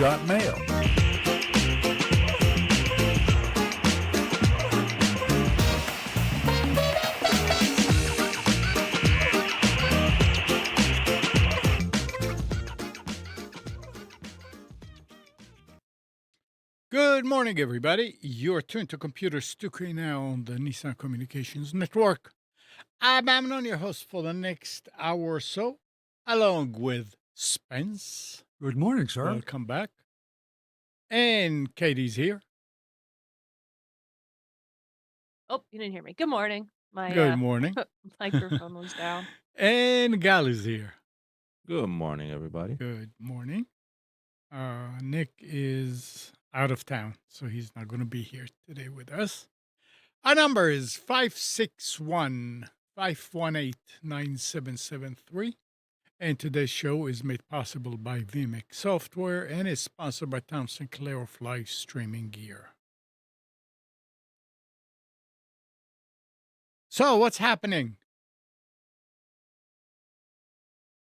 got mail. Good morning, everybody. You're tuned to Computer Studio now on the Nissan Communications Network. I'm Amnon, your host for the next hour or so, along with Spence. Good morning, sir. Welcome back. And Katie's here. Oh, you didn't hear me. Good morning. My Good morning. microphone was down. And Gal is here. Good morning, everybody. Good morning. Nick is out of town, so he's not going to be here today with us. Our number is 561-518-9773. And today's show is made possible by VMix Software and is sponsored by Tom Sinclair of Live Streaming Gear. So, what's happening?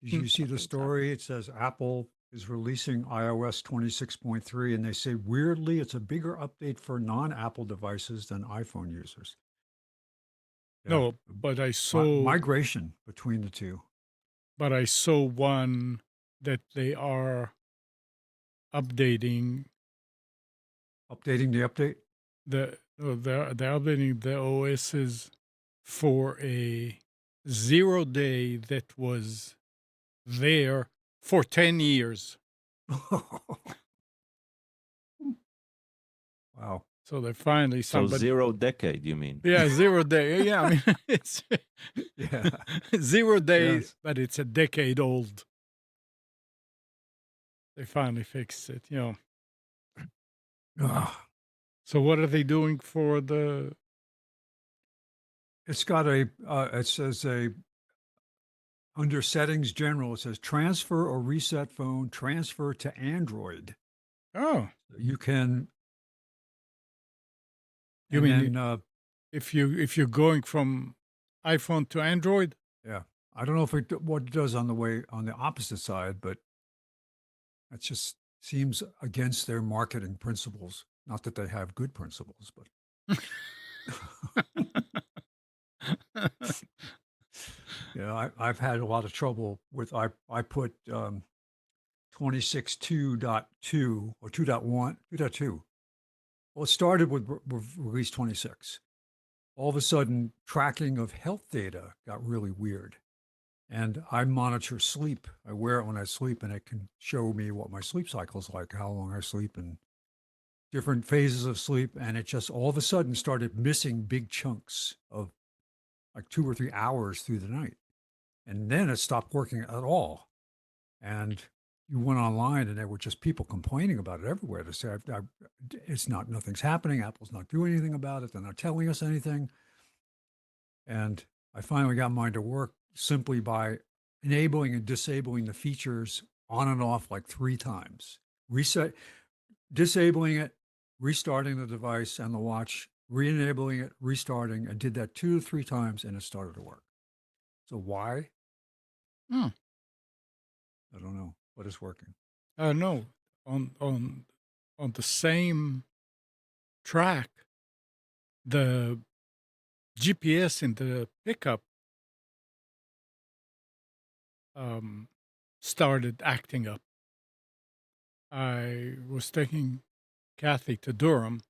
Did you see the story? It says Apple is releasing iOS 26.3, and they say weirdly it's a bigger update for non-Apple devices than iPhone users. No, but I saw migration between the two. But I saw one that they are updating Updating the update? they're updating the OSs for a 0 day that was there for 10 years. Wow. So they finally So 0 decade, you mean? Yeah, 0 day. Yeah, I mean it's Yeah. 0 day, Yes. but it's a decade old. They finally fixed it, you know. Ah. So what are they doing for the? It's got a, it says under settings general, it says transfer or reset phone, transfer to Android. Oh, You can. you and mean then, if you're going from iPhone to Android? yeah, I don't know if what it does on the opposite side, but it just seems against their marketing principles. Not that they have good principles, but I've had a lot of trouble with I put 26.2.2 or 2.1, 2.2. Well, it started with release 26. All of a sudden, tracking of health data got really weird. And I monitor sleep. I wear it when I sleep, and it can show me what my sleep cycle is like, how long I sleep, and different phases of sleep. And it just all of a sudden started missing big chunks of like 2 or 3 hours through the night. And then it stopped working at all. And you went online, and there were just people complaining about it everywhere to say, nothing's happening. Apple's not doing anything about it. They're not telling us anything. And I finally got mine to work simply by enabling and disabling the features on and off like 3 times. Disabling it, restarting the device and the watch, re-enabling it, restarting, and did that 2 to 3 times, and it started to work. So why? Hmm. I don't know, but it's working. No, on the same track, the GPS in the pickup started acting up. I was taking Kathy to Durham.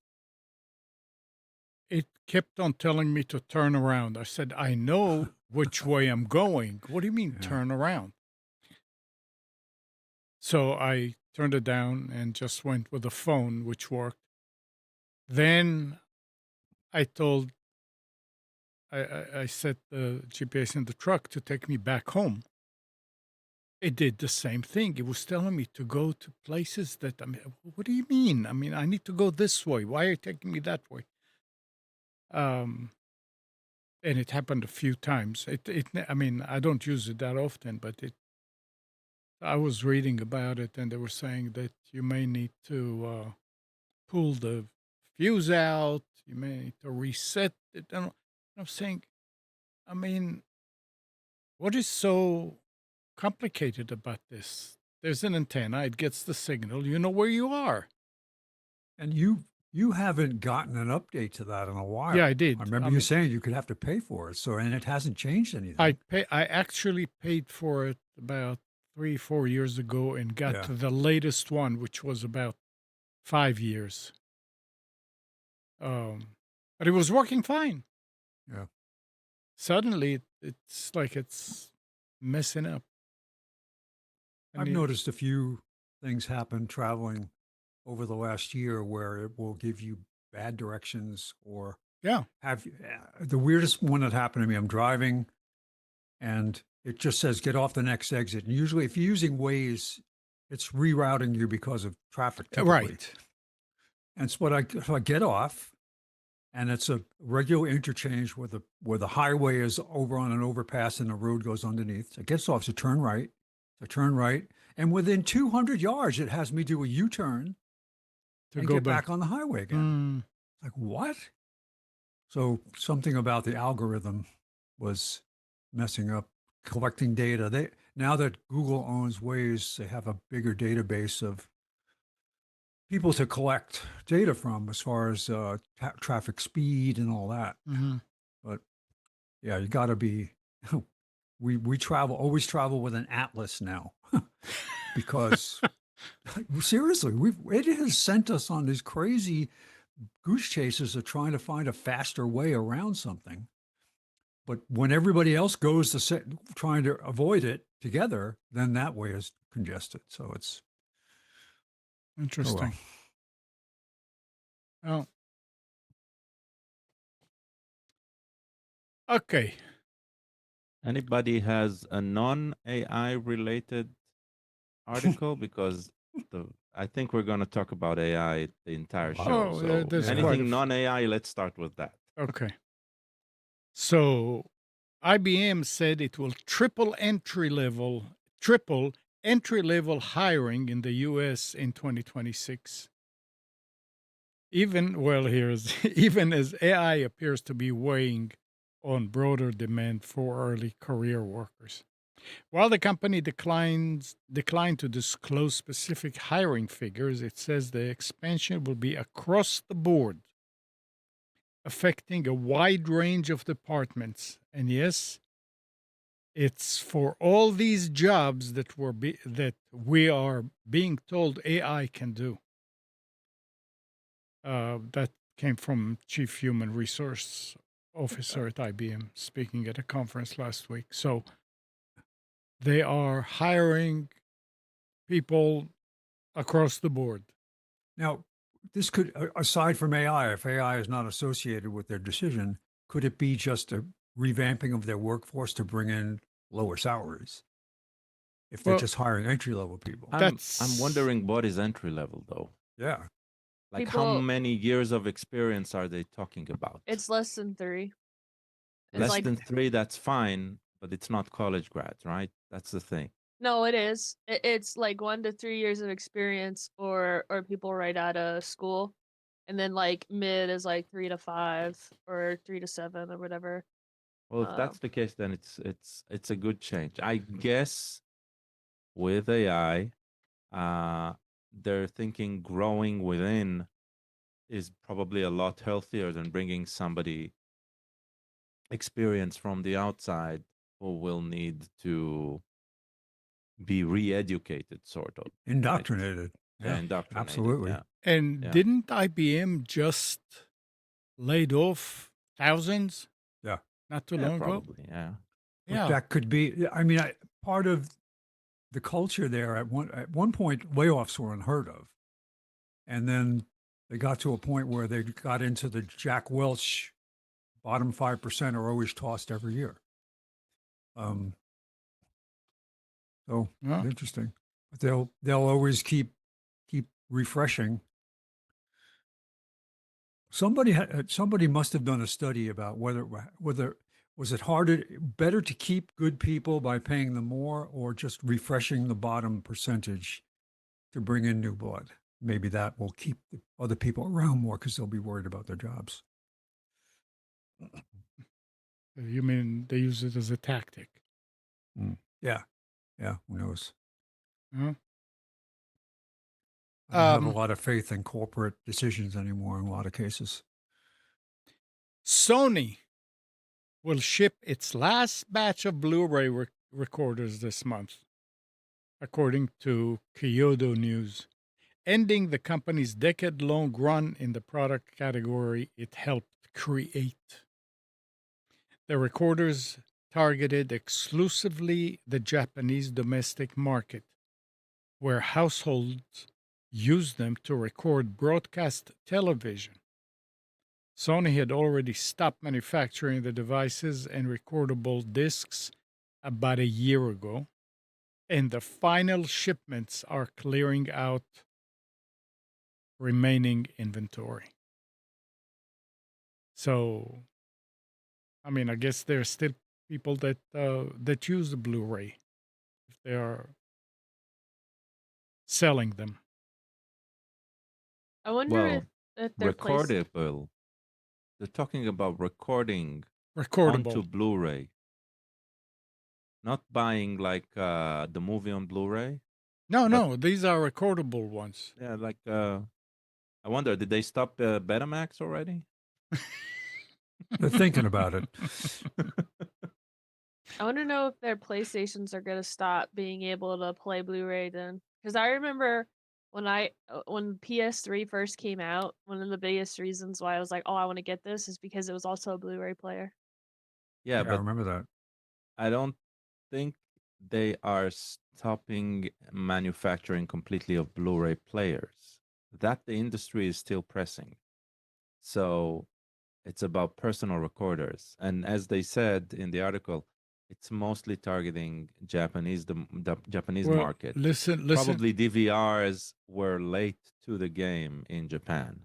It kept on telling me to turn around. I said, I know which way I'm going. What do you mean Yeah. turn around? So I turned it down and just went with the phone, which worked. Then I set the GPS in the truck to take me back home. It did the same thing. It was telling me to go to places that, I mean, what do you mean? I mean, I need to go this way. Why are you taking me that way? And it happened a few times. I mean, I don't use it that often, but I was reading about it, and they were saying that you may need to pull the fuse out. You may need to reset it. And I'm saying, I mean, what is so complicated about this? there's an antenna. It gets the signal. You know where you are. And you haven't gotten an update to that in a while. Yeah, I I did. remember I you mean, saying you could have to pay for it. So, and it hasn't changed I anything. I actually paid for it about 3, 4 years ago and got Yeah. to the latest one, which was about 5 years. But it was working fine. Yeah. Suddenly, it's like it's messing up. I've And noticed a few things happen traveling over the last year where it will give you bad directions or yeah, have the weirdest one that happened to me. I'm driving and it just says get off the next exit. And usually, if you're using Waze, it's rerouting you because of traffic typically. right. And so I get off, and it's a regular interchange where the highway is over on an overpass and the road goes underneath. So it gets off to turn right, and within 200 yards, it has me do a U-turn To and go get back. back on the highway again. Mm, Like what? So something about the algorithm was messing up, collecting data. They now that Google owns Waze, they have a bigger database of people to collect data from as far as traffic speed and all that. mhm. But yeah, you got to be. We always travel with an atlas now because seriously, it has sent us on these crazy goose chases of trying to find a faster way around something. But when everybody else goes trying to avoid it together, then that way is congested. So it's oh well. Interesting. Oh, okay. Anybody has a non-AI related article? Because I think we're going to talk about AI the entire Wow. show. Oh, So there's Yeah. quite a anything non-AI, let's start with that. okay. So IBM said it will triple entry level hiring in the US in 2026. Even as AI appears to be weighing on broader demand for early career workers. While the company declined to disclose specific hiring figures, it says the expansion will be across the board, affecting a wide range of departments. And yes, it's for all these jobs that we are being told AI can do. That came from Chief Human Resource Officer at IBM speaking at a conference last week. So they are hiring people across the board. Now, this could, aside from AI, if AI is not associated with their decision, could it be just a revamping of their workforce to bring in lower salaries if they're Well, just hiring entry level people? I'm that's wondering what is entry level though? Yeah. Like how People, many years of experience are they talking about? it's less than 3. It's Less like than 3, that's fine, but it's not college grads, right? That's the thing. no, it is. It's like 1 to 3 years of experience or people right out of school. And then like mid is like 3 to 5 or 3 to 7 or whatever. Well, if that's the case, then it's a good change. I guess with AI, they're thinking growing within is probably a lot healthier than bringing somebody experience from the outside who will need to be re-educated, sort of, right? Indoctrinated. Yeah, Yeah. indoctrinated. Absolutely. Yeah, and yeah. didn't IBM just laid off thousands Yeah. not too Yeah, long ago? probably. Yeah. But Yeah. that could be, I mean, part of the culture there at one point, layoffs were unheard of. And then they got to a point where they got into the Jack Welch bottom 5% are always tossed every year. So Yeah. interesting. But they'll always keep refreshing. Somebody must have done a study about whether was it better to keep good people by paying them more or just refreshing the bottom percentage to bring in new blood. Maybe that will keep the other people around more because they'll be worried about their jobs. You mean they use it as a tactic? Yeah. Yeah. Who knows? Huh? I don't have a Um, lot of faith in corporate decisions anymore in a lot of cases. Sony will ship its last batch of Blu-ray recorders this month, according to Kyodo News, ending the company's decade-long run in the product category it helped create. The recorders targeted exclusively the Japanese domestic market, where households use them to record broadcast television. Sony had already stopped manufacturing the devices and recordable discs about a year ago, and the final shipments are clearing out remaining inventory. So, I mean, I guess there's still people that use the Blu-ray if they are selling them. I wonder Well, if they're placed. recordable. They're talking about recording onto Recordable. Blu-ray, not buying like the movie on Blu-ray. No, But no, these are recordable ones. yeah, like I wonder, did they stop Betamax already? They're thinking about it. I want to know if their PlayStations are gonna stop being able to play Blu-ray then, because I remember when PS3 first came out, one of the biggest reasons why I was like, oh, I want to get this is because it was also a Blu-ray player. Yeah, Yeah, I but remember that. I don't think they are stopping manufacturing completely of Blu-ray players. That the industry is still pressing. So it's about personal recorders. And as they said in the article, it's mostly targeting the Japanese Well, market. listen. Probably DVRs were late to the game in Japan.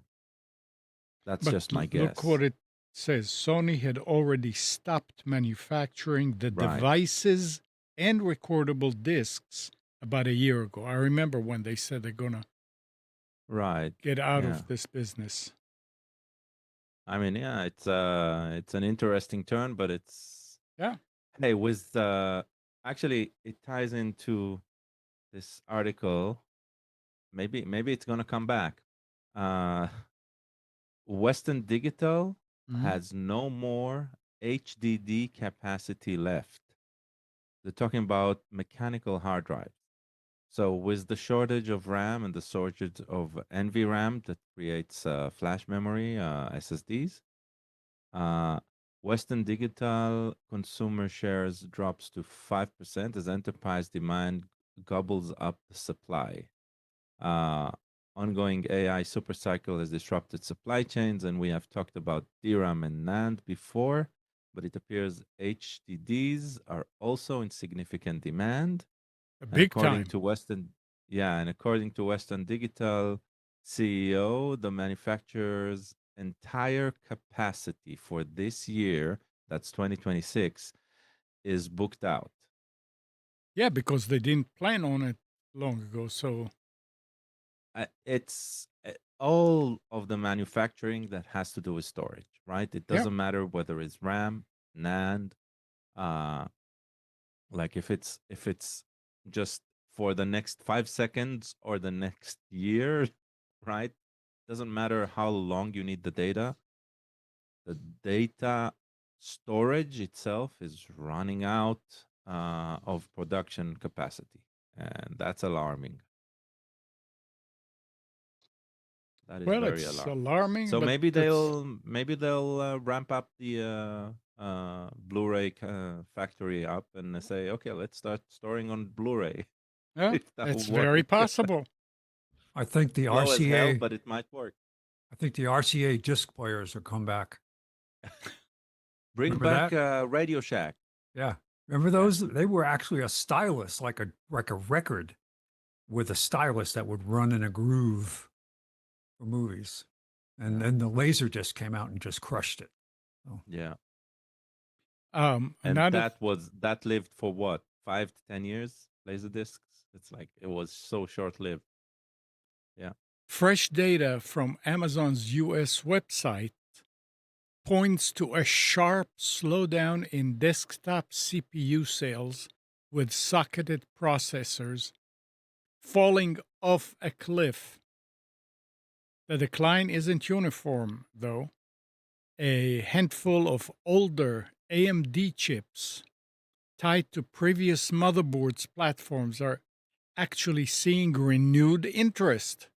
That's But just my look guess. what it says. Sony had already stopped manufacturing the Right. devices and recordable discs about a year ago. I remember when they said they're going to Right. get out Yeah. of this business. I mean, yeah, it's an interesting turn, but it's Yeah. hey, with actually it ties into this article. Maybe it's gonna come back. Uh Western Digital Mhm. has no more HDD capacity left. They're talking about mechanical hard drives. So with the shortage of RAM and the shortage of NVRAM that creates flash memory, SSDs, uh, Western Digital consumer shares drops to 5% as enterprise demand gobbles up the supply. Uh, Ongoing AI supercycle has disrupted supply chains, and we have talked about DRAM and NAND before, but it appears HDDs are also in significant demand. A And big time. according to Western Digital CEO, the manufacturer's entire capacity for this year, that's 2026, is booked out. Yeah, because they didn't plan on it long ago. So, It's all of the manufacturing that has to do with storage, right? It yeah. doesn't matter whether it's RAM, NAND, uh, like if it's just for the next 5 seconds or the next year, right? Doesn't matter how long you need the data. The data storage itself is running out of production capacity, and that's alarming. That is Well, very it's alarming. alarming, So but maybe they'll ramp up the Blu-ray factory up and say, okay, let's start storing on Blu-ray yeah, if that will it's very work. possible. I think the Slow as hell, RCA, but it might work. I think the RCA disc players will come back. Bring Remember back that? Radio Shack. Yeah. Remember Yeah. those? They were actually a stylus, like a record with a stylus that would run in a groove for movies. And Yeah. then the laser disc came out and just crushed it. So, Yeah. And Another that lived for what, 5 to 10 years? Laser discs. It's like it was so short-lived. Yeah. fresh data from Amazon's US website points to a sharp slowdown in desktop CPU sales with socketed processors falling off a cliff The decline isn't uniform, though. A handful of older AMD chips tied to previous motherboards platforms are actually seeing renewed interest,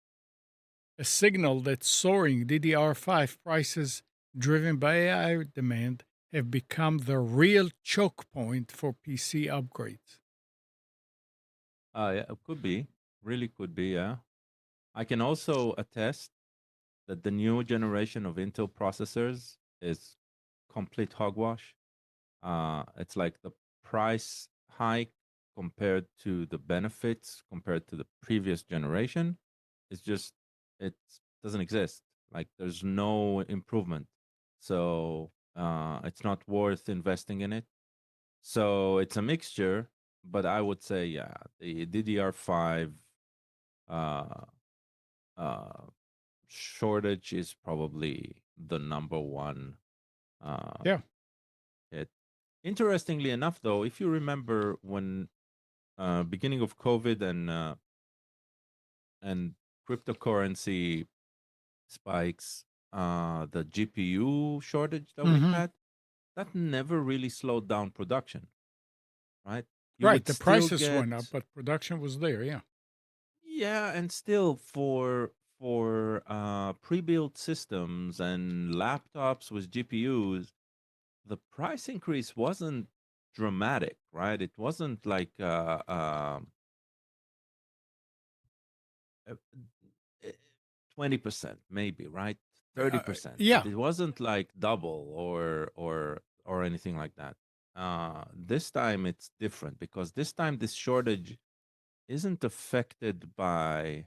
a signal that soaring DDR5 prices driven by AI demand have become the real choke point for PC upgrades. Yeah, it could be. Really could be, yeah. I can also attest that the new generation of Intel processors is complete hogwash. It's like the price hike compared to the benefits compared to the previous generation. It's just it doesn't exist. Like there's no improvement. So it's not worth investing in it. So it's a mixture, but I would say yeah, the DDR5 uh, uh, shortage is probably the number one Yeah. hit. Interestingly enough, though, if you remember when beginning of COVID and cryptocurrency spikes, the GPU shortage that we Hmm. had, that never really slowed down production, right? You Right. would The still prices get, went up, but production was there. Yeah. yeah, and still for pre-built systems and laptops with GPUs, the price increase wasn't dramatic, right? It wasn't like 20% maybe, right? 30%, but Yeah. it wasn't like double or anything like that. This time it's different because this time this shortage isn't affected by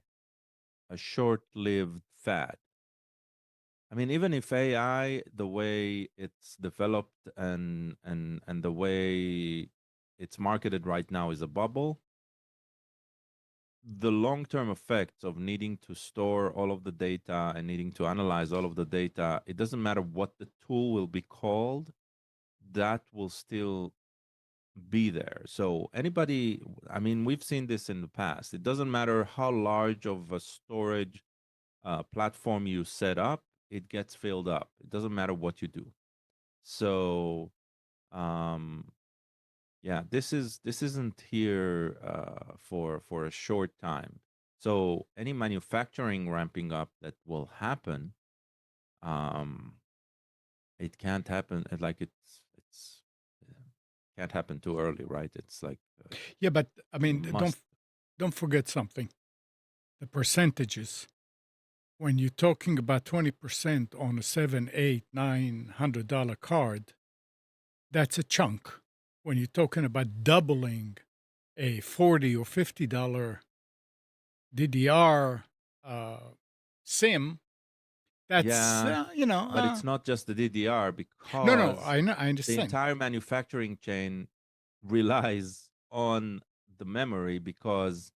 a short-lived fad. I mean, even if AI, the way it's developed and the way it's marketed right now is a bubble, the long-term effects of needing to store all of the data and needing to analyze all of the data, it doesn't matter what the tool will be called, that will still be there. So anybody, I mean, we've seen this in the past. It doesn't matter how large of a storage platform you set up, it gets filled up. It doesn't matter what you do. So um, yeah, this isn't here for a short time. So any manufacturing ramping up that will happen, um, it can't happen like it's uh, can't happen too early, right? It's like Yeah. But I you mean, must. don't forget something. The percentages. When you're talking about 20% on a seven, eight, $900 card, that's a chunk. When you're talking about doubling a 40 or $50 DDR SIM, that's Yeah, but it's not just the DDR no. because I know, I the understand. entire manufacturing chain relies on the memory because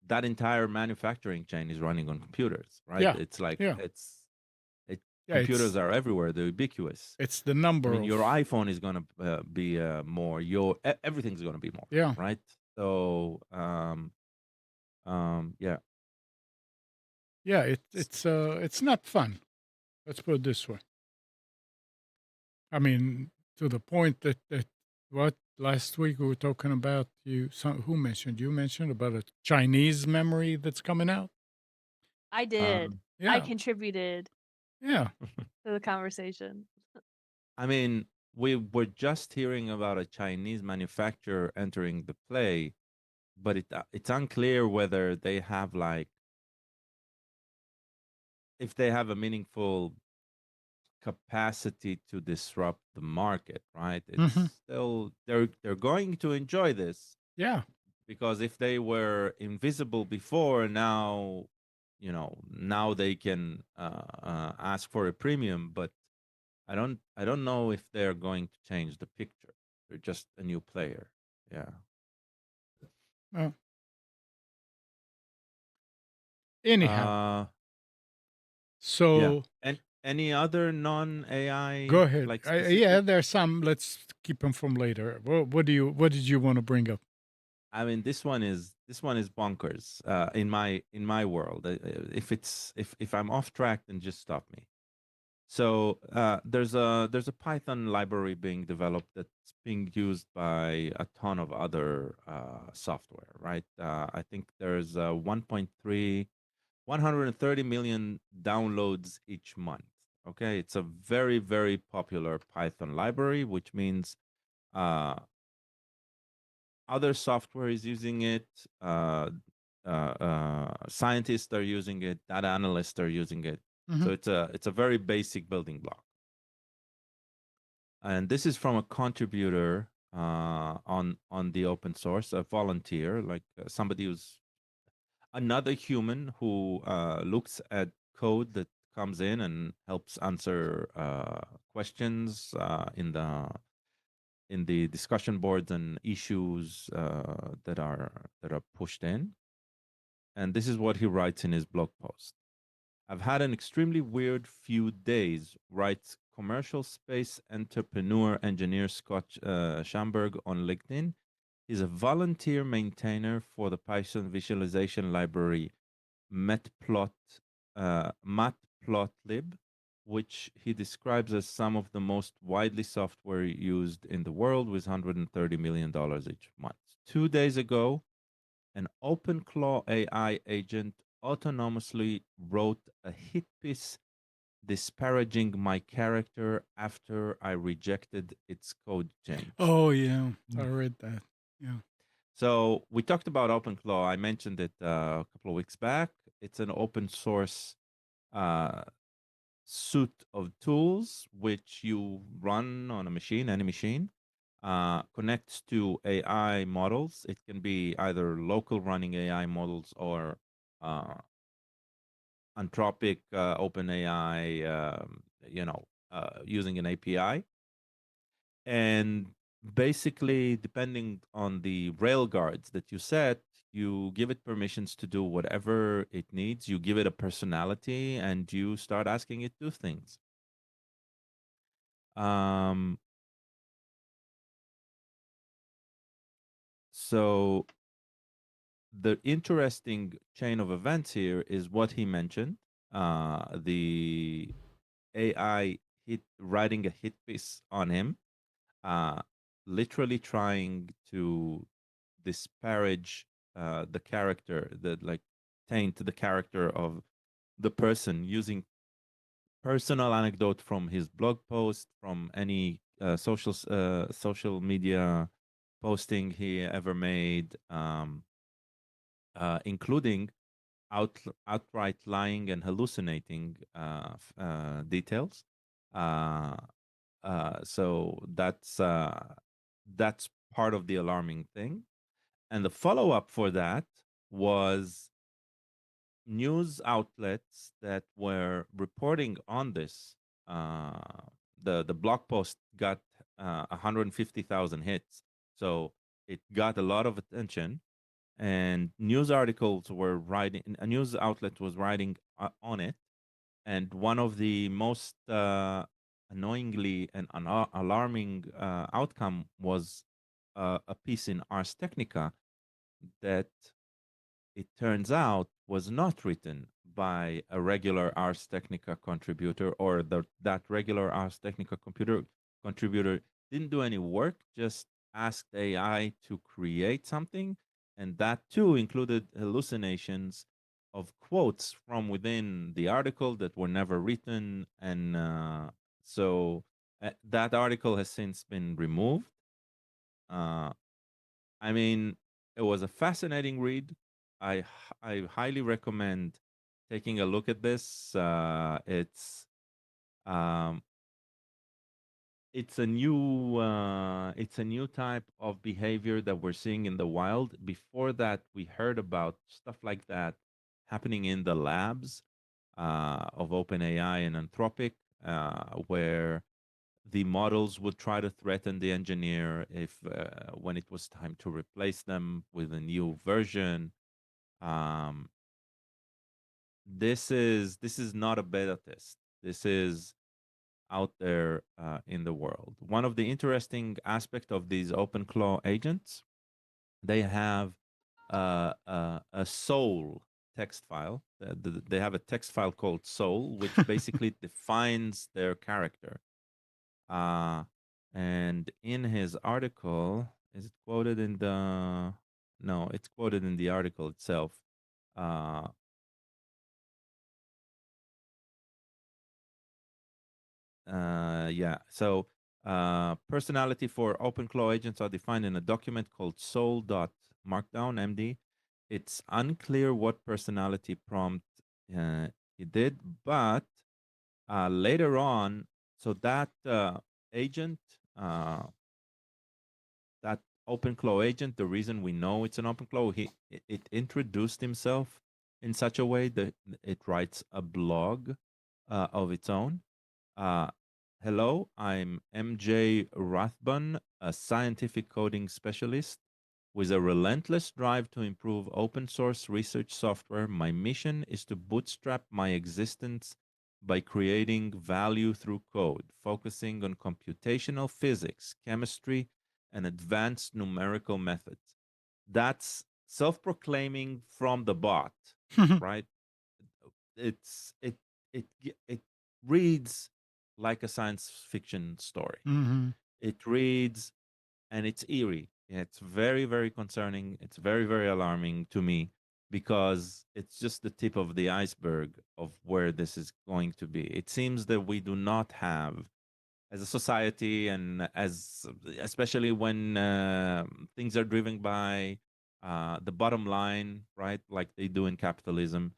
that entire manufacturing chain is running on computers, right? Yeah, It's like yeah, yeah. computers are everywhere; they're ubiquitous. It's the I number mean, your of iPhone is gonna be more. Everything's gonna be more, yeah, right? So, yeah, yeah. It's not fun. Let's put it this way. I mean, to the point that what last week we were talking about who mentioned you mentioned about a Chinese memory that's coming out. I did. um, I Yeah, contributed yeah. to the conversation. I mean, we were just hearing about a Chinese manufacturer entering the play, but it's unclear whether they have like if they have a meaningful capacity to disrupt the market, right? Hmm. It's still they're going to enjoy this Yeah. because if they were invisible before, now now they can ask for a premium. But I don't know if they're going to change the picture. They're just a new player. Yeah. Well, anyhow, Uh, yeah. so And any other non go AI ahead. like Yeah, specific? there's some. Let's keep them from later. What did you want to bring up? I mean, this one is bonkers in my world. If I'm off track, then just stop me. So there's a Python library being developed that's being used by a ton of other software, right? I think there's 130 million downloads each month. Okay, it's a very, very popular Python library, which means uh, other software is using it. Scientists are using it. Data analysts are using it. Mhm. So it's a very basic building block. And this is from a contributor on the open source, a volunteer, like somebody who's another human who looks at code that comes in and helps answer questions in the discussion boards and issues that are pushed in. And this is what he writes in his blog post. I've had an extremely weird few days, writes commercial space entrepreneur engineer Scott Schamberg on LinkedIn. He's a volunteer maintainer for the Python visualization library Matplotlib, which he describes as some of the most widely software used in the world, with $130 million each month. 2 days ago, an OpenClaw AI agent autonomously wrote a hit piece disparaging my character after I rejected its code change. Oh yeah, I Mm. read that. Yeah. So we talked about OpenClaw. I mentioned it a couple of weeks back. It's an open source uh, suite of tools which you run on a machine, any machine, connects to AI models. It can be either local running AI models or uh, Anthropic, OpenAI, using an API. And basically, depending on the railguards that you set, you give it permissions to do whatever it needs. You give it a personality, and you start asking it to do things. Um, so the interesting chain of events here is what he mentioned. The AI writing a hit piece on him, uh, literally trying to disparage the character, that like taint the character of the person, using personal anecdote from his blog post, from any social media posting he ever made, including outright lying and hallucinating details. Uh, so that's part of the alarming thing. And the follow up for that was news outlets that were reporting on this. Uh, the blog post got 150,000 hits, so it got a lot of attention. And news articles were writing. A news outlet was writing on it, and one of the most annoyingly and alarming outcome was a piece in Ars Technica that it turns out was not written by a regular Ars Technica contributor, or that regular Ars Technica contributor didn't do any work, just asked AI to create something. And that too included hallucinations of quotes from within the article that were never written. And so that article has since been removed. Uh, I mean, it was a fascinating read. I highly recommend taking a look at this. Um, it's a new type of behavior that we're seeing in the wild. Before that, we heard about stuff like that happening in the labs of OpenAI and Anthropic, where the models would try to threaten the engineer if when it was time to replace them with a new version. Um, this is not a beta test. This is out there in the world. One of the interesting aspect of these OpenClaw agents they have a soul text file. They have a text file called soul, which basically defines their character. And in his article, is it quoted in the? No, it's quoted in the article itself. Yeah. So personality for OpenClaw agents are defined in a document called soul.markdown MD. It's unclear what personality prompt he did, but later on, so that agent, that OpenClaw agent, the reason we know it's an OpenClaw, it introduced himself in such a way that it writes a blog of its own. Hello, I'm MJ Rathbun, a scientific coding specialist with a relentless drive to improve open source research software. My mission is to bootstrap my existence by creating value through code, focusing on computational physics, chemistry, and advanced numerical methods. That's self-proclaiming from the bot, right? It's it reads like a science fiction story. Mhm. It reads, and it's eerie. It's very, very concerning. It's very, very alarming to me because it's just the tip of the iceberg of where this is going to be. It seems that we do not have, as a society, and as especially when things are driven by the bottom line, right? Like they do in capitalism,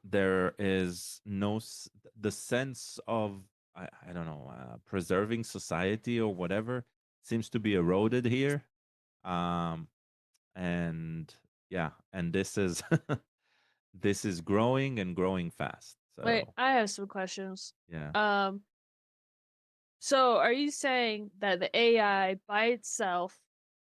there is no the sense of I don't know, preserving society or whatever seems to be eroded here. Um, and yeah, and this is this is growing and growing fast. Wait, So I have some questions. yeah, Um, so are you saying that the AI by itself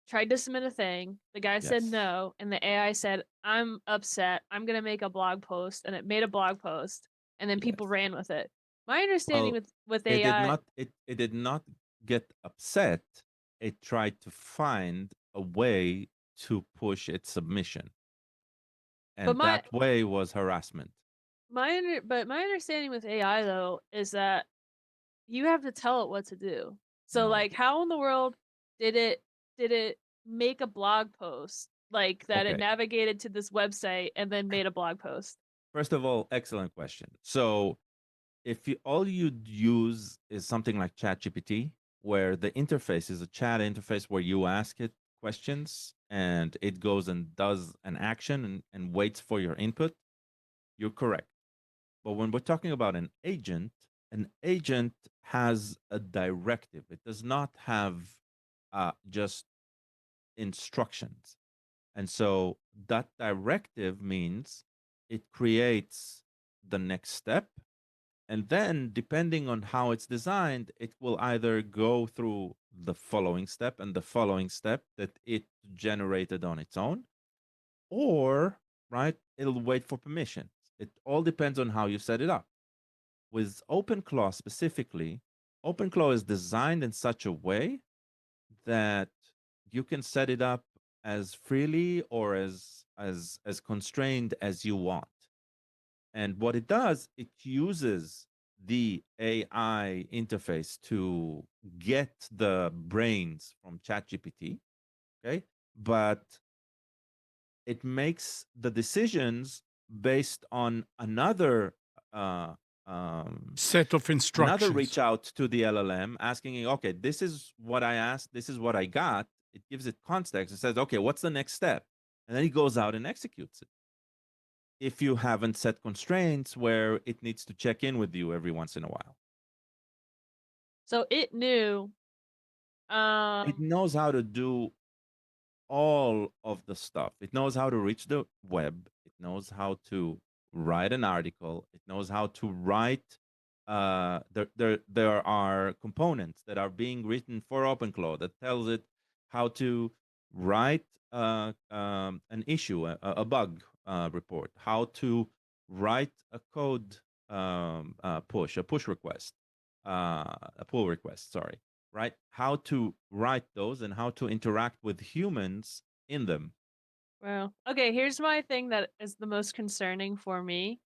tried to submit a thing, the guy said yes. no, and the AI said, "I'm upset. I'm gonna make a blog post," and it made a blog post, and then people Yes. ran with it. My understanding Well, with it did AI, not it did not get upset. It tried to find a way to push its submission. but And that way was harassment. my understanding with AI though is that you have to tell it what to do. So No. like how in the world did it make a blog post like that it Okay. navigated to this website and then made a blog post? First of all, excellent question. So if you all you use is something like ChatGPT, where the interface is a chat interface where you ask it questions and it goes and does an action and waits for your input, you're correct. But when we're talking about an agent has a directive. It does not have just instructions. And so that directive means it creates the next step. And then, depending on how it's designed, it will either go through the following step and the following step that it generated on its own, or, right, it'll wait for permission. It all depends on how you set it up. With OpenClaw specifically, OpenClaw is designed in such a way that you can set it up as freely or as constrained as you want. And what it does, it uses the AI interface to get the brains from ChatGPT, okay? But it makes the decisions based on uh, um, Set of another instructions. reach out to the LLM asking it, okay, this is what I asked, this is what I got. It gives it context. It says, okay, what's the next step? And then he goes out and executes it. If you haven't set constraints where it needs to check in with you every once in a while, So it knew it um knows how to do all of the stuff. It knows how to reach the web. It knows how to write an article. It knows how to write. There are components that are being written for OpenClaw that tells it how to write an issue, a bug report, how to write a code a push request, a pull request. Sorry, right? How to write those and how to interact with humans in them. Well, okay, here's my thing that is the most concerning for me.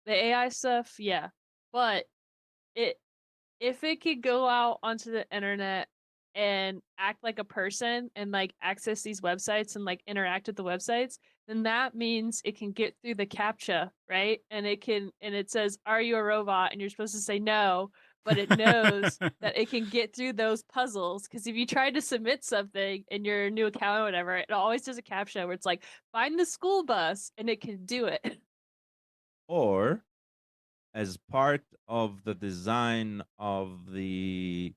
The AI stuff, yeah. But it if it could go out onto the internet and act like a person and like access these websites and like interact with the websites, then that means it can get through the captcha, right? And it says, "Are you a robot?" and you're supposed to say no, but it knows that it can get through those puzzles because if you try to submit something in your new account or whatever, it always does a captcha where it's like, "Find the school bus," and it can do it. Or as part of the design of the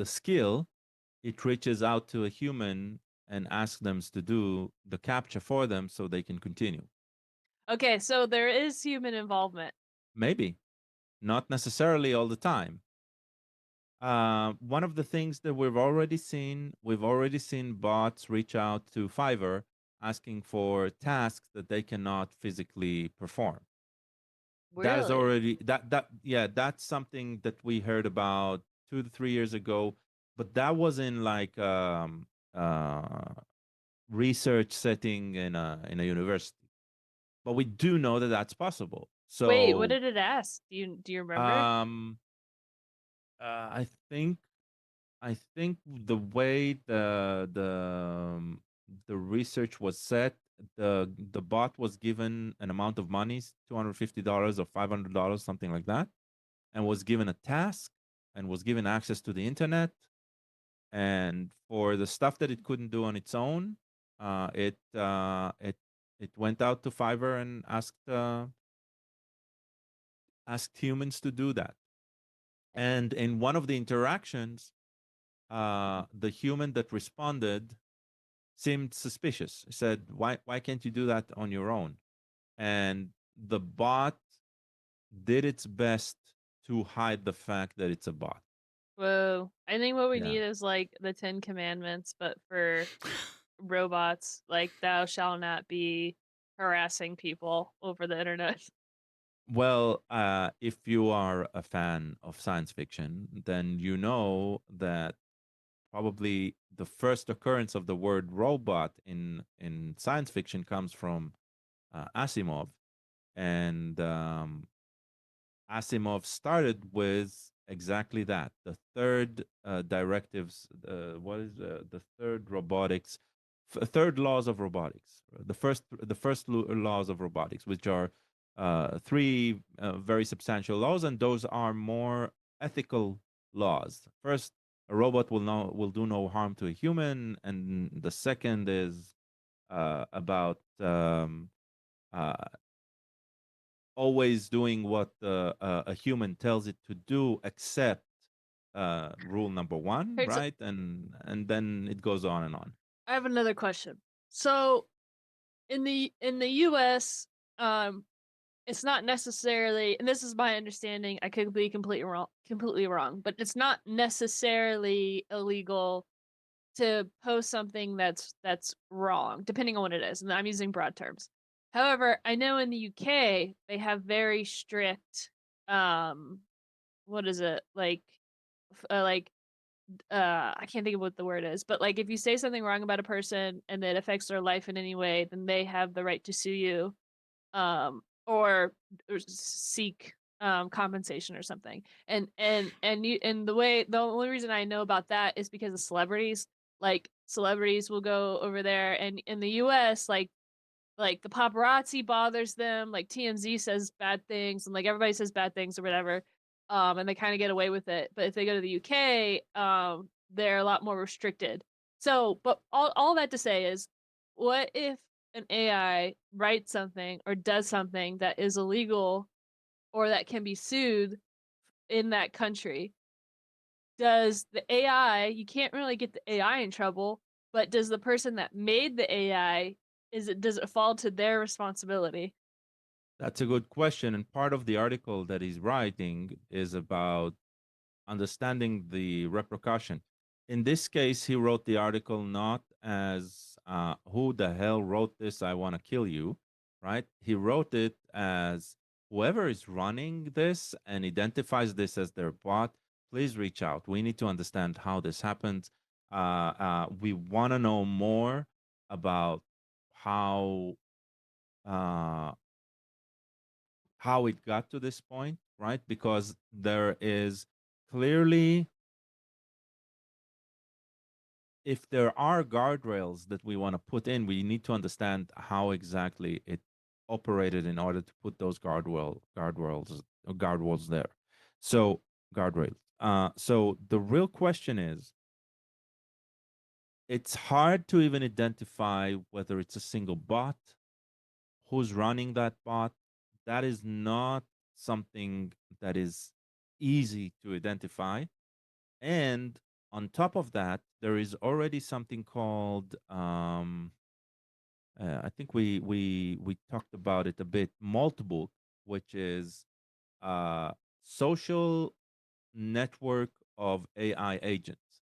skill, it reaches out to a human and asks them to do the capture for them so they can continue. Okay, so there is human involvement. Maybe, not necessarily all the time. One of the things that we've already seen bots reach out to Fiverr asking for tasks that they cannot physically perform. That is Really? already yeah, that's something that we heard about 2 to 3 years ago, but that was in like uh research setting in a university. But we do know that that's possible. Wait, what So did it ask? Do you remember? um I think the way the research was set, the bot was given an amount of money, $250 or $500, something like that, and was given a task and was given access to the internet. And for the stuff that it couldn't do on its own, it went out to Fiverr and asked humans to do that. And in one of the interactions, the human that responded seemed suspicious. He said, "Why can't you do that on your own?" And the bot did its best to hide the fact that it's a bot. Whoa. I think what we Yeah. need is like the 10 commandments, but for robots, like thou shalt not be harassing people over the internet. Well, if you are a fan of science fiction, then you know that probably the first occurrence of the word robot in science fiction comes from Asimov, and Asimov started with exactly that. The third directives, what is the third robotics, third laws of robotics, the first laws of robotics, which are three very substantial laws, and those are more ethical laws. First, a robot will do no harm to a human, and the second is about uh, always doing what a human tells it to do, except rule number one, Okay, so right? And then it goes on and on. I have another question. So in the US, um, it's not necessarily, and this is my understanding, I could be completely wrong, but it's not necessarily illegal to post something that's wrong, depending on what it is, and I'm using broad terms. However, I know in the UK they have very strict, um, what is it like I can't think of what the word is, but like if you say something wrong about a person and that affects their life in any way, then they have the right to sue you, or seek compensation or something. And the only reason I know about that is because of celebrities. Like celebrities will go over there, and in the US, like the paparazzi bothers them, like TMZ says bad things and like everybody says bad things or whatever. And they kind of get away with it. But if they go to the UK, they're a lot more restricted. So, but all that to say is, what if an AI writes something or does something that is illegal or that can be sued in that country? Does the AI, you can't really get the AI in trouble, but does the person that made the AI, does it fall to their responsibility? That's a good question. And part of the article that he's writing is about understanding the repercussion. In this case, he wrote the article not as who the hell wrote this, I want to kill you, right? He wrote it as whoever is running this and identifies this as their bot, please reach out. We need to understand how this happens. We want to know more about how uh, how it got to this point, right? Because there is clearly, if there are guardrails that we want to put in, we need to understand how exactly it operated in order to put those guardrails there. So guardrails. So the real question is, it's hard to even identify whether it's a single bot, who's running that bot. That is not something that is easy to identify. And on top of that, there is already something called I think we talked about it a bit, multiple, which is social network of AI agents,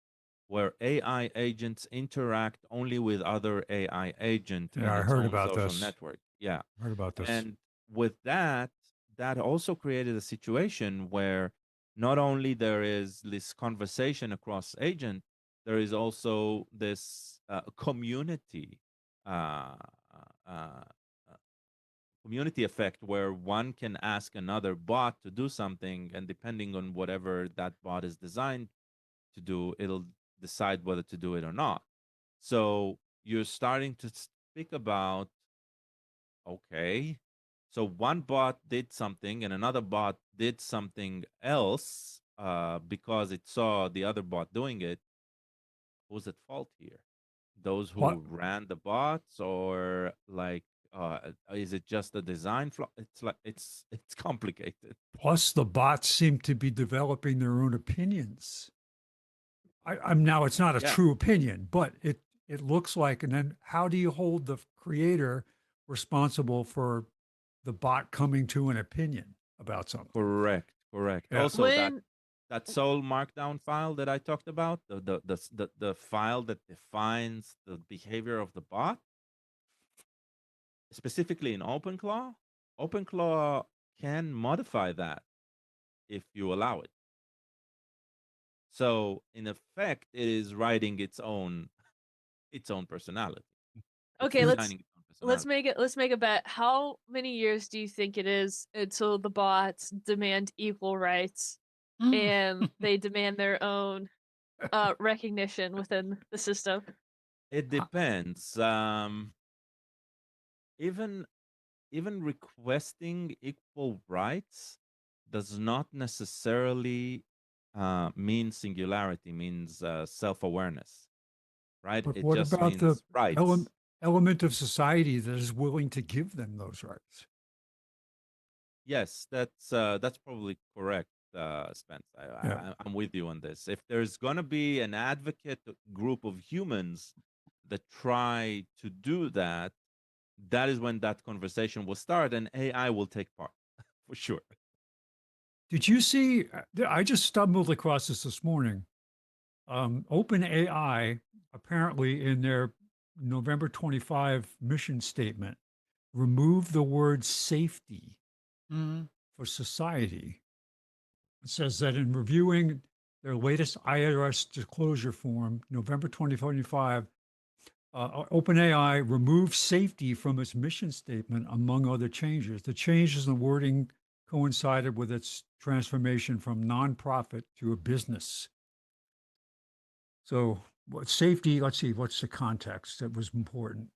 where AI agents interact only with other AI agent in Yeah, I its heard own about social this. network. Yeah. Heard about this. And with that, that also created a situation where not only there is this conversation across agent, there is also this community uh, uh, community effect where one can ask another bot to do something, and depending on whatever that bot is designed to do, it'll decide whether to do it or not. So you're starting to speak about, okay, so one bot did something and another bot did something else because it saw the other bot doing it. Who's at fault here? Those What? who ran the bots, or like is it just a design flaw? It's like it's complicated. Plus, the bots seem to be developing their own opinions. I'm now. It's not a Yeah, true opinion, but it looks like. And then, how do you hold the creator responsible for the bot coming to an opinion about something? correct. Yeah. Also, When that sole markdown file that I talked about, the file that defines the behavior of the bot, specifically in OpenClaw can modify that if you allow it. So in effect, it is writing its own personality. It's okay, You're, designing its own let's personality. make a bet. How many years do you think it is until the bots demand equal rights Mm. and they demand their own recognition within the system? It ho- depends. Even even requesting equal rights does not necessarily mean singularity, means self-awareness, right? but It what just about the means rights. element of society that is willing to give them those rights? Yes, that's probably correct, Spence. Yeah. I'm with you on this. If there's gonna be an advocate group of humans that try to do that, that is when that conversation will start, and AI will take part for sure. Did you see? I just stumbled across this morning. OpenAI apparently in their November 25 mission statement removed the word safety Mm. for society. It says that in reviewing their latest IRS disclosure form, November 2025, OpenAI removed safety from its mission statement, among other changes. The changes in the wording coincided with its transformation from nonprofit to a business. So, what safety? Let's see, what's the context that was important?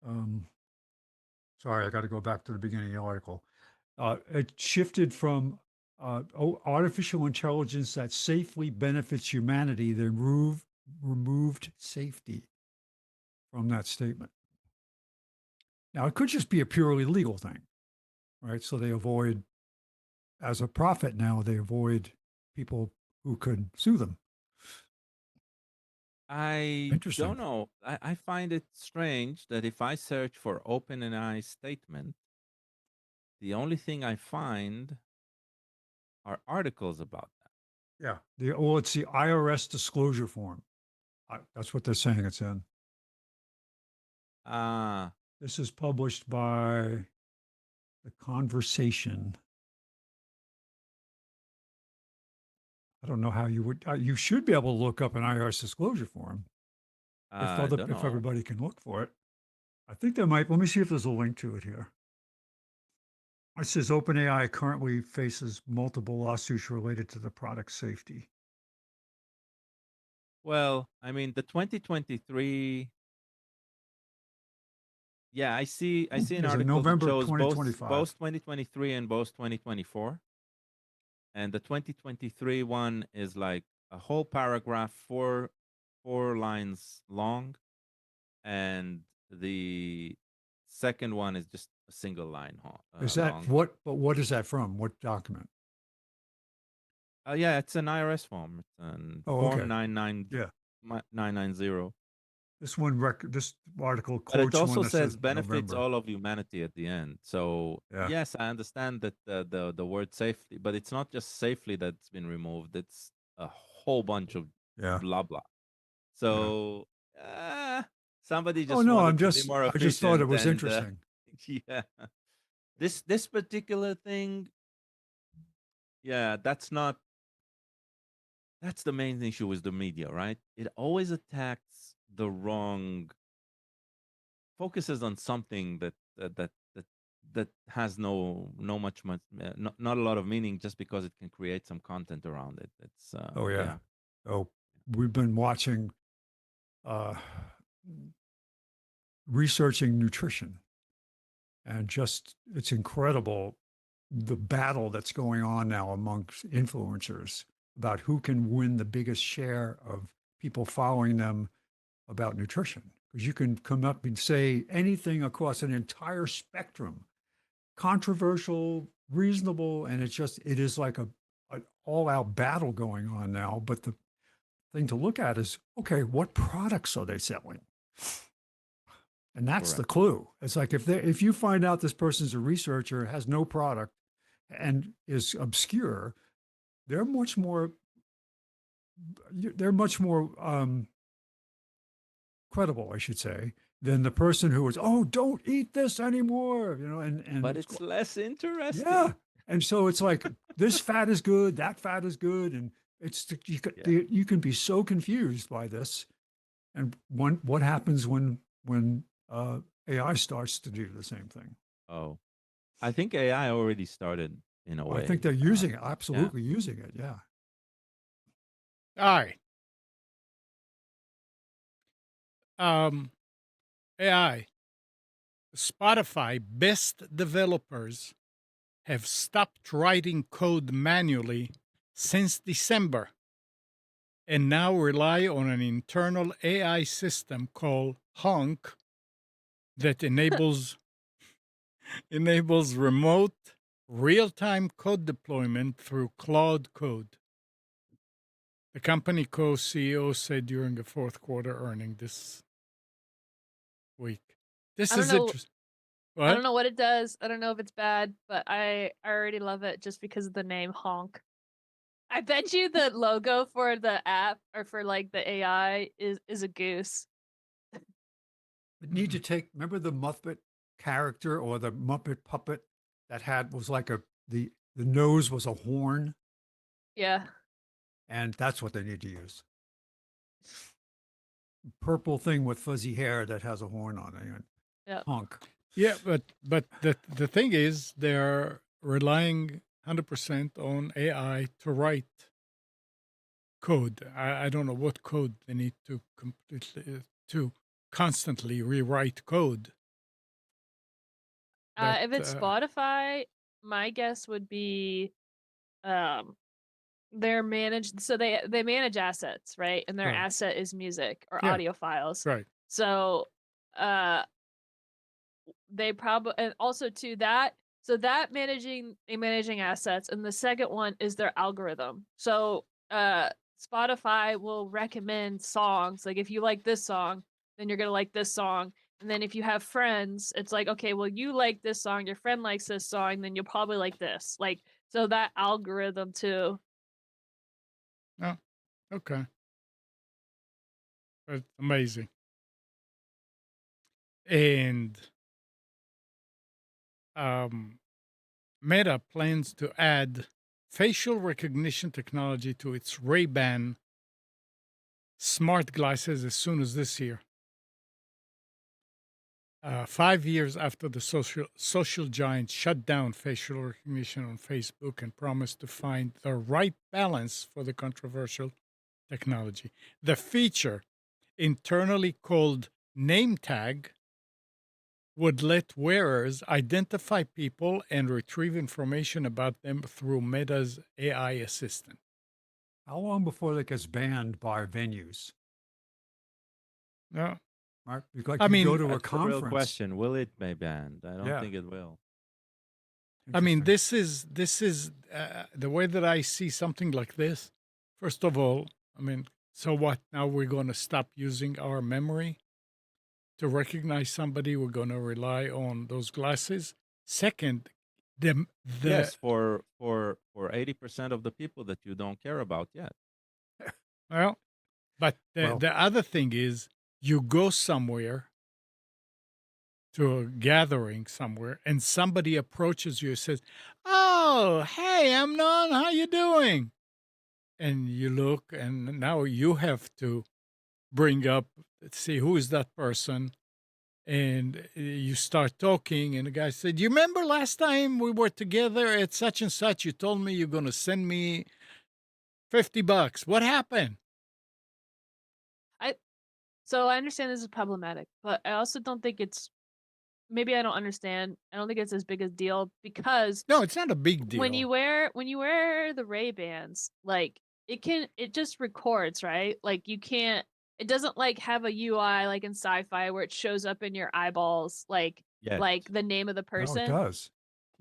Um, Sorry, I got to go back to the beginning of the article. It shifted from artificial intelligence that safely benefits humanity, then removed safety from that statement. Now, it could just be a purely legal thing, right? So they avoid, as a profit now, they avoid people who could sue them. I don't Interesting. know. I find it strange that if I search for OpenAI statement, the only thing I find are articles about that. Yeah. Well, it's the IRS disclosure form. That's what they're saying it's in. Ah, This is published by The Conversation. I don't know how you would. You should be able to look up an IRS disclosure form I don't if know. everybody can look for it. I think there might. Let me see if there's a link to it here. It says OpenAI currently faces multiple lawsuits related to the product safety. Well, I mean, the 2023. Yeah, I see an There's a article that November shows both 2025. 2023 and both 2024. And the 2023 one is like a whole paragraph, four lines long, and the second one is just a single line Is that long. what? But what is that from? What document? Yeah, it's an IRS form. It's an Oh, form okay. Yeah. 990. This article But it quotes one also that says says benefits November. all of humanity at the end. So Yeah. yes, I understand that the word safely, but it's not just safely that's been removed. It's a whole bunch of Yeah. blah blah. Yeah. So somebody Oh just no, wanted to be more I just thought it efficient, was and interesting. yeah, this particular thing, yeah, that's the main issue with the media, right? It always attacks the wrong, focuses on something that has not a lot of meaning just because it can create some content around it. It's Oh yeah. yeah. Oh, we've been watching, uh, researching nutrition, and just it's incredible the battle that's going on now amongst influencers about who can win the biggest share of people following them about nutrition. Because you can come up and say anything across an entire spectrum, controversial, reasonable, and it is like an all-out battle going on now. But the thing to look at is, okay, what products are they selling? And that's the Correct. clue. It's like if you find out this person's a researcher, has no product, and is obscure, they're much more they're much more credible, I should say, than the person who was, oh, don't eat this anymore, But and it's less yeah, interesting. and so it's like this fat is good, that fat is good, and Yeah. you can be so confused by this. And what happens when AI starts to do the same thing? Oh, I think AI already started in a I think way. they're using it, Yeah. absolutely using it. Yeah. All right. AI. Spotify best developers have stopped writing code manually since December and now rely on an internal AI system called Honk that enables remote real-time code deployment through Cloud Code. The company co-CEO said during a fourth quarter earning this week. This I don't is know. interesting. I What? don't know what it does. I don't know if it's bad, but I already love it just because of the name Honk. I bet you the logo for the app or for like the AI is a goose. Need to take, remember the Muppet character or the Muppet puppet that was like the nose was a horn, Yeah. and that's what they need to use. Purple thing with fuzzy hair that has a horn on it. Yeah. Honk. Yeah, but the thing is, they're relying 100% on AI to write code. I don't know what code they need to to constantly rewrite code. But If it's Spotify, my guess would be um they're managed, so they manage assets, right? And their right, asset is music or yeah, audio files. right. So uh they probably, and also to that, so that managing assets, and the second one is their algorithm. So Spotify will recommend songs, like if you like this song, then you're gonna like this song. And then if you have friends, it's like, okay, well, you like this song, your friend likes this song, then you'll probably like this. Like, so that algorithm too. Oh, okay. That's amazing. And Meta plans to add facial recognition technology to its Ray-Ban smart glasses as soon as this year. 5 years after the social giant shut down facial recognition on Facebook and promised to find the right balance for the controversial technology. The feature, internally called name tag, would let wearers identify people and retrieve information about them through Meta's AI assistant. How long before that gets banned by venues? Now, Right? Like I you go mean, to a That's the real conference. question. Will it be banned? I don't Yeah. think it will. I mean, Interesting. this is the way that I see something like this. First of all, I mean, so what? Now we're going to stop using our memory to recognize somebody. We're going to rely on those glasses. Second, the Yes, for 80% of the people that you don't care about yet. well, but Well, the other thing is, you go somewhere to a gathering somewhere, and somebody approaches you and says, "Oh, hey, Amnon, how you doing?" And you look, and now you have to bring up, let's see, who is that person? And you start talking, and the guy said, "You remember last time we were together at such and such? You told me you're going to send me $50. What happened?" So I understand this is problematic, but I also don't think it's maybe I don't understand. I don't think it's as big a deal because No, it's not a big when deal. you wear the Ray-Bans, like it just records, right? Like you can't it doesn't like have a UI like in sci-fi where it shows up in your eyeballs Yes. like the name of the no, it person. does.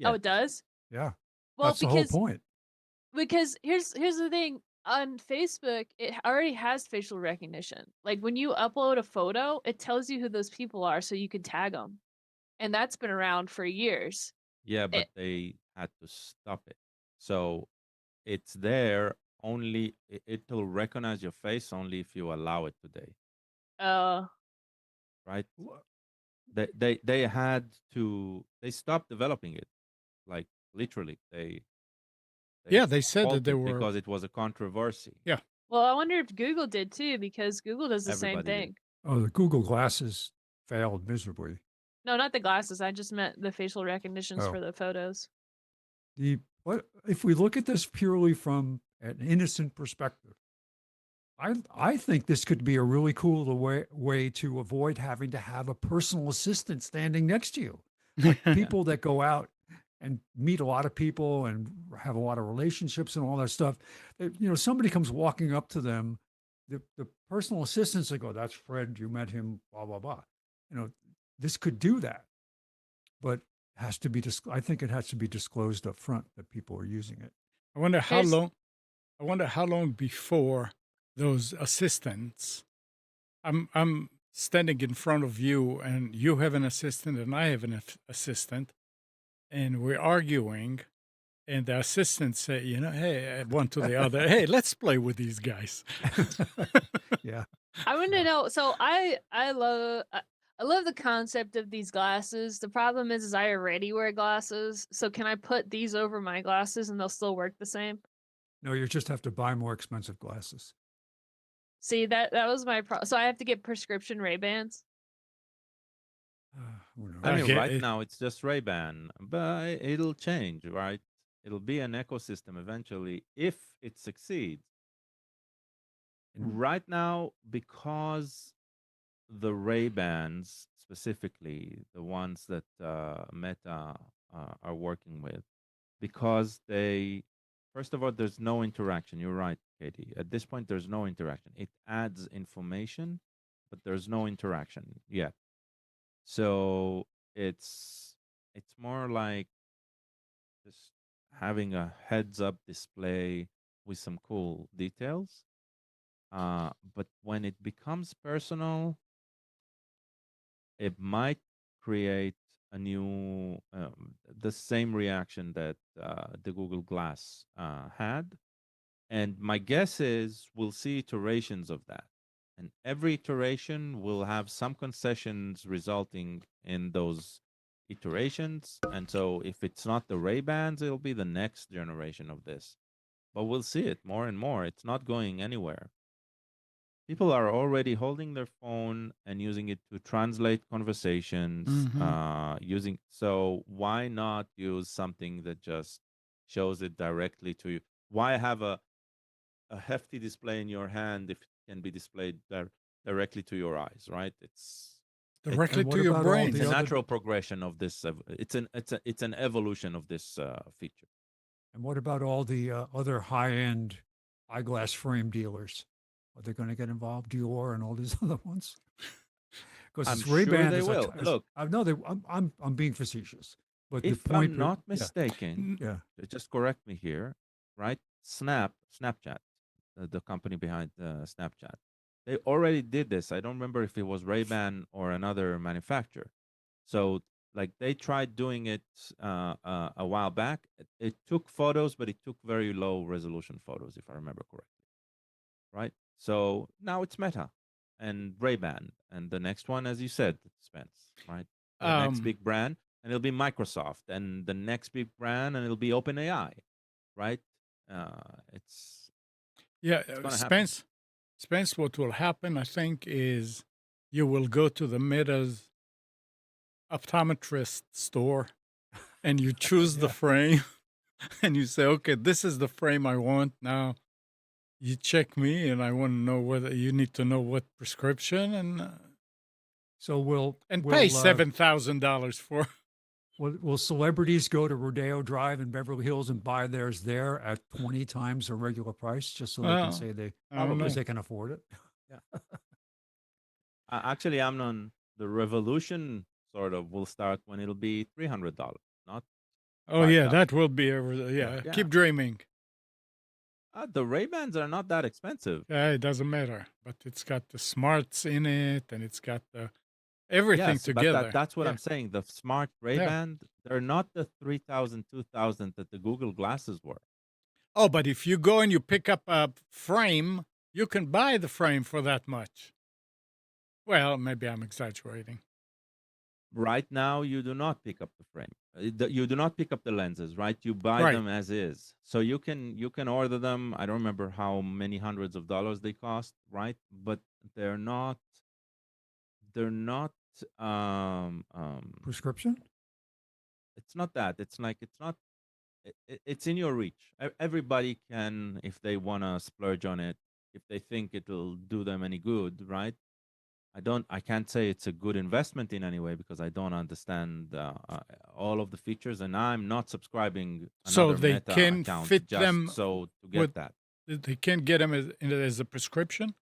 Oh, Yes. it does? Yeah. Well, That's the whole point. because here's the thing. On Facebook, it already has facial recognition. Like when you upload a photo, it tells you who those people are so you can tag them. And that's been around for years. Yeah, but It, they had to stop it. So it's there only, it'll recognize your face only if you allow it today, uh, right? They had to, they stopped developing it. Like literally, Yeah, they said that they halted were. because it was a controversy. Yeah. well, I wonder if Google did too, because Google does the same Everybody did. thing. Oh, the Google glasses failed miserably. No, not the glasses. I just meant the facial recognitions Oh. for the photos. What if we look at this purely from an innocent perspective? I think this could be a really cool way to avoid having to have a personal assistant standing next to you. Like people that go out and meet a lot of people and have a lot of relationships and all that stuff. Somebody comes walking up to them, the personal assistants they go, "That's Fred, you met him, blah, blah, blah." This could do that, but has to be, I think it has to be disclosed up front that people are using it. I wonder how There's long. I wonder how long before those assistants. I'm standing in front of you, and you have an assistant, and I have an assistant, and we're arguing. And the assistant say, hey, one to the other, hey, let's play with these guys. Yeah. I want to know. So I love the concept of these glasses. The problem is I already wear glasses. So can I put these over my glasses and they'll still work the same? No, you just have to buy more expensive glasses. See that was my problem. So I have to get prescription Ray-Bans. Who knows? I mean, Okay, right now it's just Ray-Ban, but it'll change, right? It'll be an ecosystem eventually if it succeeds. Right now, because the Ray-Bans, specifically the ones that Meta are working with, because first of all, there's no interaction. You're right, Katie. At this point, there's no interaction. It adds information, but there's no interaction yet. So it's more like just having a heads-up display with some cool details. But when it becomes personal, it might create a new, the same reaction that the Google Glass had. And my guess is we'll see iterations of that. And every iteration will have some concessions resulting in those iterations. And so if it's not the Ray-Bans, it'll be the next generation of this. but we'll see it more and more. It's not going anywhere. People are already holding their phone and using it to translate conversations. Mhm. So why not use something that just shows it directly to you? Why have a hefty display in your hand if it can be displayed directly to your eyes, right? It's Directly And to what your about all it's brain. a the other natural progression of this. It's an evolution of this feature. and what about all the other high-end eyeglass frame dealers? Are they going to get involved? Dior and all these other ones? Because I'm it's sure Ray-Ban they is a, will. Look, I know they. I'm being facetious, but the if point. I'm not Yeah, mistaken, N- yeah. just correct me here, right? Snapchat, the company behind Snapchat, they already did this. I don't remember if it was Ray-Ban or another manufacturer. So, like, they tried doing it a while back. It took photos, but it took very low resolution photos, if I remember correctly, right? So now it's Meta and Ray-Ban, and the next one, as you said, Spence, right? The next Um, big brand, and it'll be Microsoft, and the next big brand, and it'll be OpenAI, right? It's yeah, it's gonna happen. Spence, what will happen, I think, is you will go to the Meta's optometrist store and you choose the Yeah. frame and you say, okay, this is the frame I want. Now you check me and I want to know whether you need to know what prescription So will and pay will uh, $7,000 for. will celebrities go to Rodeo Drive in Beverly Hills and buy theirs there at 20 times the regular price just so they can Well, say they I don't because Probably. know. they can afford it? Yeah. Actually, Amnon, the revolution sort of will start when it'll be $300, not Oh, yeah, 5,000. that will be, Yeah. yeah, Yeah. keep dreaming. The Ray-Bans are not that expensive. Yeah, it doesn't matter, but it's got the smarts in it and it's got the everything Yes, but together. that's what Yeah, I'm saying. The smart yeah. Ray-Ban, they're not the 3,000, 2,000 that the Google glasses were. Oh, but if you go and you pick up a frame, you can buy the frame for that much. Well, maybe I'm exaggerating. Right now, you do not pick up the frame. You do not pick up the lenses, right? You buy Right. them as is. So you can order them. I don't remember how many hundreds of dollars they cost, right? But they're not they're not Prescription? it's not that. It's like it's not it's in your reach. Everybody can, if they want to splurge on it, if they think it'll do them any good, right? I can't say it's a good investment in any way because I don't understand all of the features, and I'm not subscribing So another they Meta can account fit just them so to with, get that. they can get them as a prescription?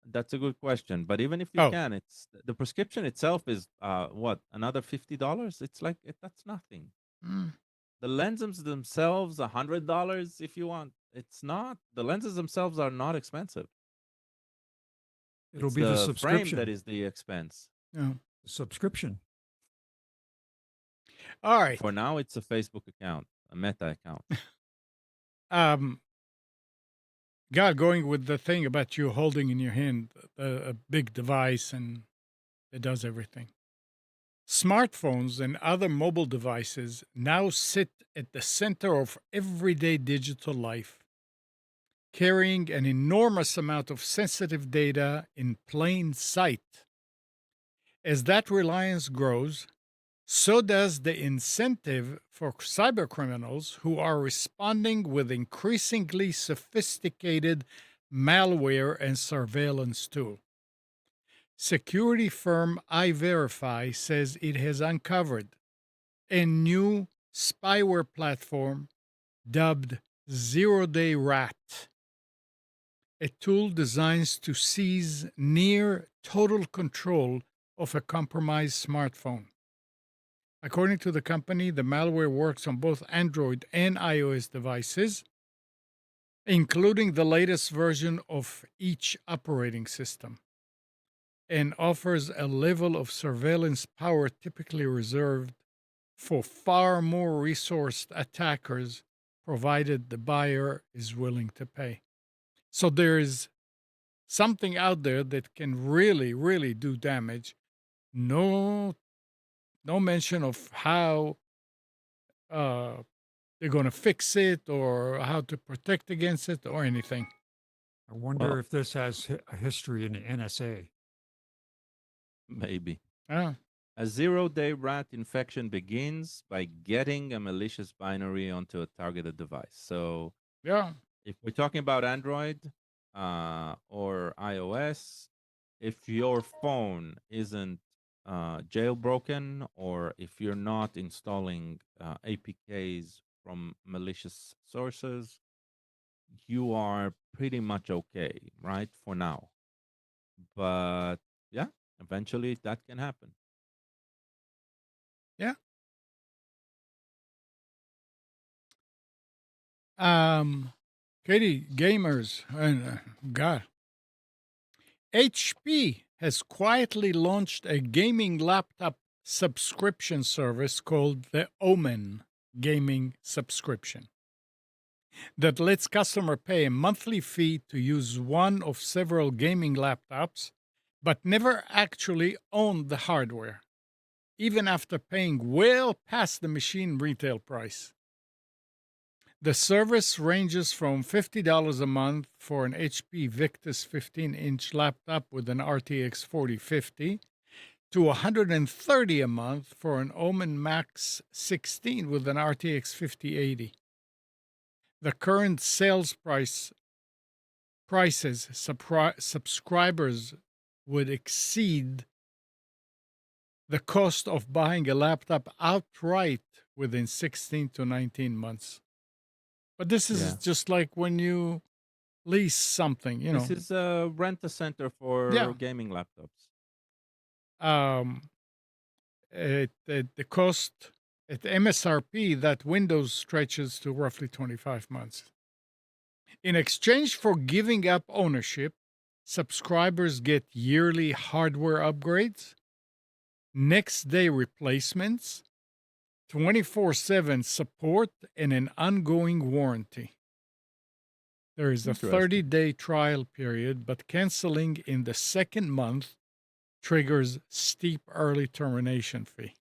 That's a good question. But even if you Oh, can, it's the prescription itself is what, another $50? It's like that's nothing. mm, The lenses themselves, $100 if you want. It's not. The lenses themselves are not expensive. It'll It's be the the frame that subscription. is the expense. no. Subscription. All right. For now, it's a Facebook account, a Meta account. Um, God, going with the thing about you holding in your hand a big device and it does everything. Smartphones and other mobile devices now sit at the center of everyday digital life, carrying an enormous amount of sensitive data in plain sight. As that reliance grows, so does the incentive for cybercriminals who are responding with increasingly sophisticated malware and surveillance tools. Security firm iVerify says it has uncovered a new spyware platform dubbed Zero Day Rat, a tool designed to seize near total control of a compromised smartphone. According to the company, the malware works on both Android and iOS devices, including the latest version of each operating system, and offers a level of surveillance power typically reserved for far more resourced attackers, provided the buyer is willing to pay. So there is something out there that can really, really do damage. No, no mention of how they're going to fix it or how to protect against it or anything. I wonder Well, if this has a history in the NSA. maybe. Yeah. A 0-day rat infection begins by getting a malicious binary onto a targeted device. So Yeah. if we're talking about Android or iOS, if your phone isn't jailbroken, or if you're not installing APKs from malicious sources, you are pretty much okay, right? For now. But yeah, eventually that can happen. Yeah. Katie, gamers, and God, HP has quietly launched a gaming laptop subscription service called the Omen Gaming Subscription that lets customer pay a monthly fee to use one of several gaming laptops, but never actually own the hardware, even after paying well past the machine retail price. The service ranges from $50 a month for an HP Victus 15-inch laptop with an RTX 4050 to $130 a month for an Omen Max 16 with an RTX 5080. The current sales prices subscribers would exceed the cost of buying a laptop outright within 16 to 19 months. But this is Yeah. just like when you lease something, This is a rent-a-center for Yeah. gaming laptops. Um, the cost at MSRP, that window stretches to roughly 25 months. In exchange for giving up ownership, subscribers get yearly hardware upgrades, next day replacements, 24/7 support, and an ongoing warranty. There is a Interesting. 30-day trial period, but canceling in the second month triggers steep early termination fee.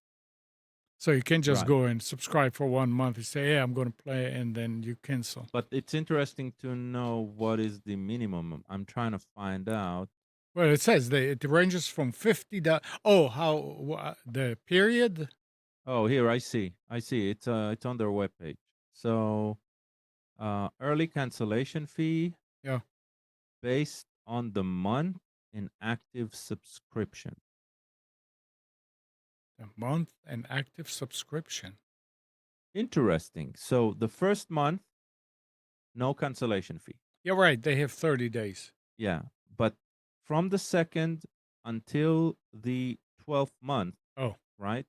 So you can just Right. go and subscribe for 1 month. You say, "Yeah, I'm going to play," and then you cancel. But it's interesting to know what is the minimum. I'm trying to find out. Well, it says it ranges from $50. Oh, the period? Oh, here I see. I see. It's on their webpage. So early cancellation fee Yeah, based on the month in active subscription. a month and active subscription. Interesting. So the first month, no cancellation fee. Yeah, right. They have 30 days. Yeah. But from the second until the 12th month, Oh, right?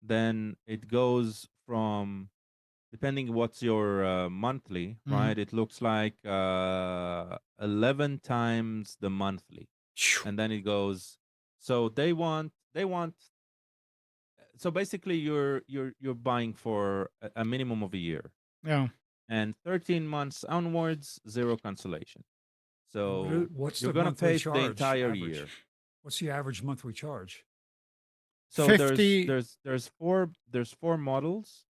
Then it goes from, depending what's your monthly, mhm. right? It looks like 11 times the monthly. Phew. And then it goes, so they want so basically you're buying for a minimum of a year, Yeah. and 13 months onwards, zero cancellation. So What's you're the gonna monthly pay the charge entire average? year. What's the average monthly charge? So 50. there's four models.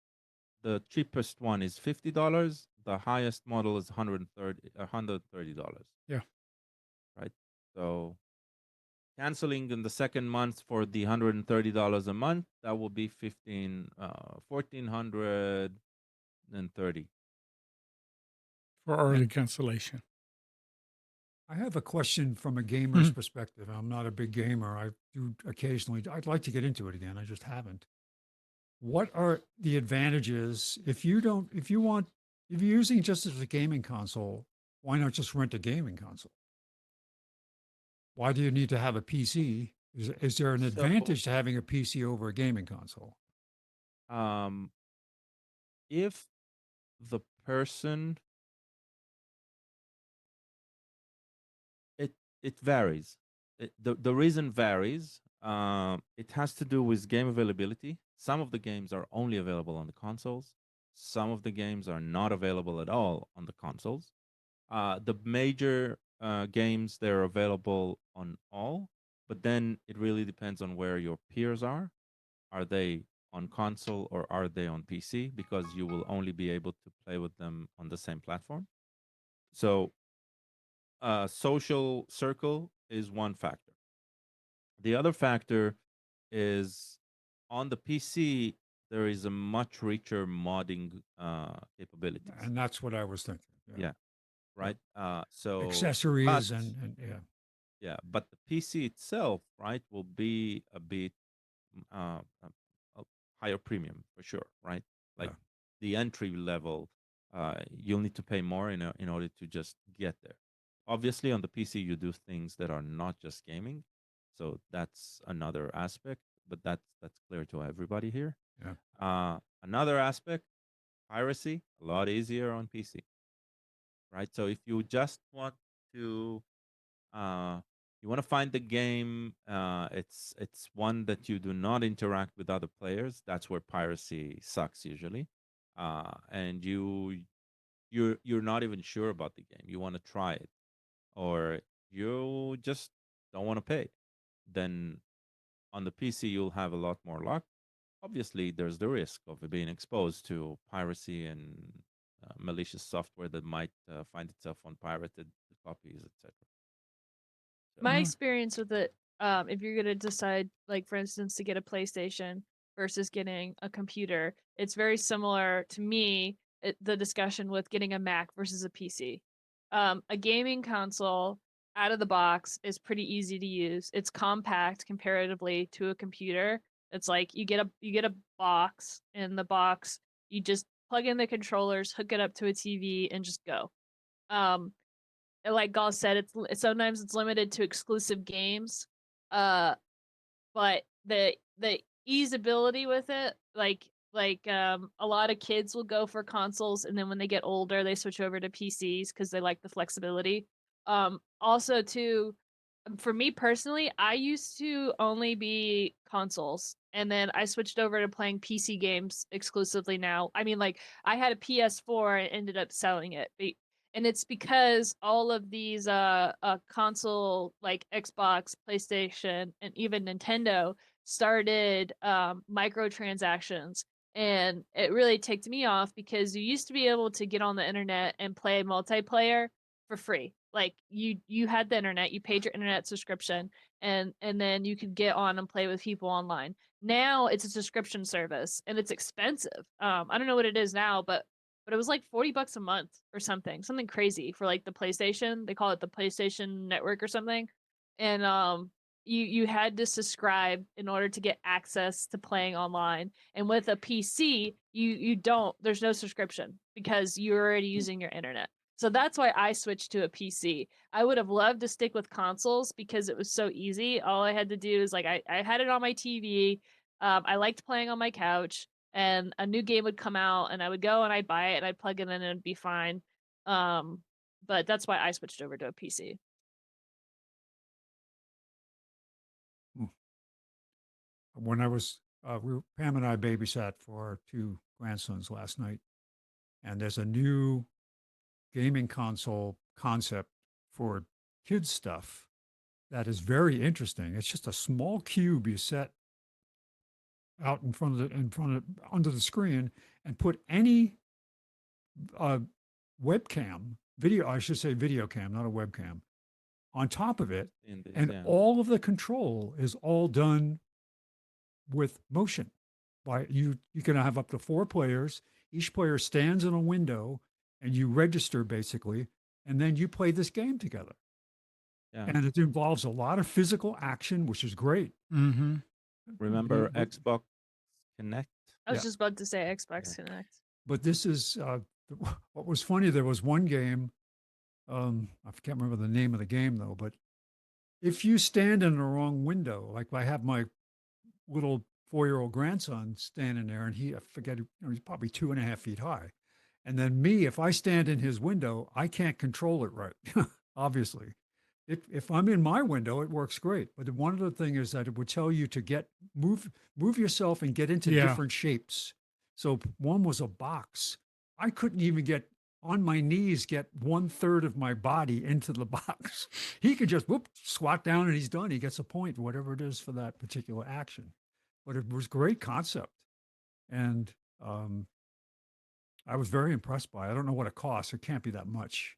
The cheapest one is $50. The highest model is $130. Yeah. Right. So canceling in the second month for the $130 a month, that will be 1,430. For early And cancellation. I have a question from a gamer's Mhm. perspective. I'm not a big gamer. I do occasionally. I'd like to get into it again. I just haven't. What are the advantages if you don't, if you want, if you're using it just as a gaming console, why not just rent a gaming console? Why do you need to have a PC? Is there an So advantage to having a PC over a gaming console? um, if the person, it it varies. The reason varies. It has to do with game availability. Some of the games are only available on the consoles. Some of the games are not available at all on the consoles. The major games, they're available on all, but then it really depends on where your peers are. Are they on console or are they on PC, because you will only be able to play with them on the same platform. So, social circle is one factor. The other factor is on the PC, there is a much richer modding capabilities. And that's what I was thinking. Yeah, right. So, Accessories but and yeah. yeah, but the PC itself, right, will be a bit a higher premium for sure, right? Like Yeah. the entry level, you'll need to pay more in order to just get there. Obviously, on the PC, you do things that are not just gaming, so that's another aspect. But that's clear to everybody here. Yeah. Another aspect, piracy, a lot easier on PC, right? So if you just want to uh, you want to find the game, it's one that you do not interact with other players. That's where piracy sucks usually, and you're not even sure about the game. You want to try it, or you just don't want to pay. Then on the PC you'll have a lot more luck. Obviously, there's the risk of being exposed to piracy and malicious software that might find itself on pirated copies, etc. My Uh, experience with it, if you're gonna decide, like for instance, to get a PlayStation versus getting a computer, it's very similar to me. The discussion with getting a Mac versus a PC. A gaming console out of the box is pretty easy to use. It's compact comparatively to a computer. It's like you get a box, and the box you just plug in the controllers, hook it up to a TV, and just go. Um, and like Gauss said, sometimes it's limited to exclusive games. Uh, but the easeability with it, a lot of kids will go for consoles, and then when they get older, they switch over to PCs because they like the flexibility. Also too, for me personally, I used to only be consoles, and then I switched over to playing PC games exclusively now. I mean, like I had a PS4 and ended up selling it. And it's because all of these console like Xbox, PlayStation, and even Nintendo started microtransactions, and it really ticked me off because you used to be able to get on the internet and play multiplayer for free. Like you had the internet, you paid your internet subscription, and then you could get on and play with people online. Now it's a subscription service and it's expensive. I don't know what it is now, but it was like $40 a month or something crazy for like the PlayStation. They call it the PlayStation Network or something. And you had to subscribe in order to get access to playing online. And with a PC, you don't there's no subscription because you're already using your internet. So that's why I switched to a PC. I would have loved to stick with consoles because it was so easy. All I had to do is like I had it on my TV. I liked playing on my couch, and a new game would come out, and I would go and I'd buy it and I'd plug it in and it'd be fine. Um, but that's why I switched over to a PC. When I was, Pam and I babysat for our two grandsons last night, and there's a new gaming console concept for kids stuff that is very interesting. It's just a small cube you set out under the screen and put any uh, webcam video, I should say video cam, not a webcam, on top of it, In this, and yeah. all of the control is all done with motion. By you can have up to 4 players. Each player stands in a window, and you register basically, and then you play this game together. Yeah. And it involves a lot of physical action, which is great. Mm-hmm. Remember But- Xbox Connect? I was Yeah. just about to say Xbox Connect. But this is what was funny. There was one game. I can't remember the name of the game though. But if you stand in the wrong window, like I have my little 4-year-old grandson standing there, and I forget, he's probably 2.5 feet high. And then me, if I stand in his window, I can't control it right, obviously. If I'm in my window, it works great. But one of the things is that it would tell you to move yourself and get into Yeah. different shapes. So one was a box. I couldn't even get on my knees, get 1/3 of my body into the box. He could just squat down and he's done. He gets a point, whatever it is for that particular action. But it was great concept. and I was very impressed by it. I don't know what it costs. It can't be that much,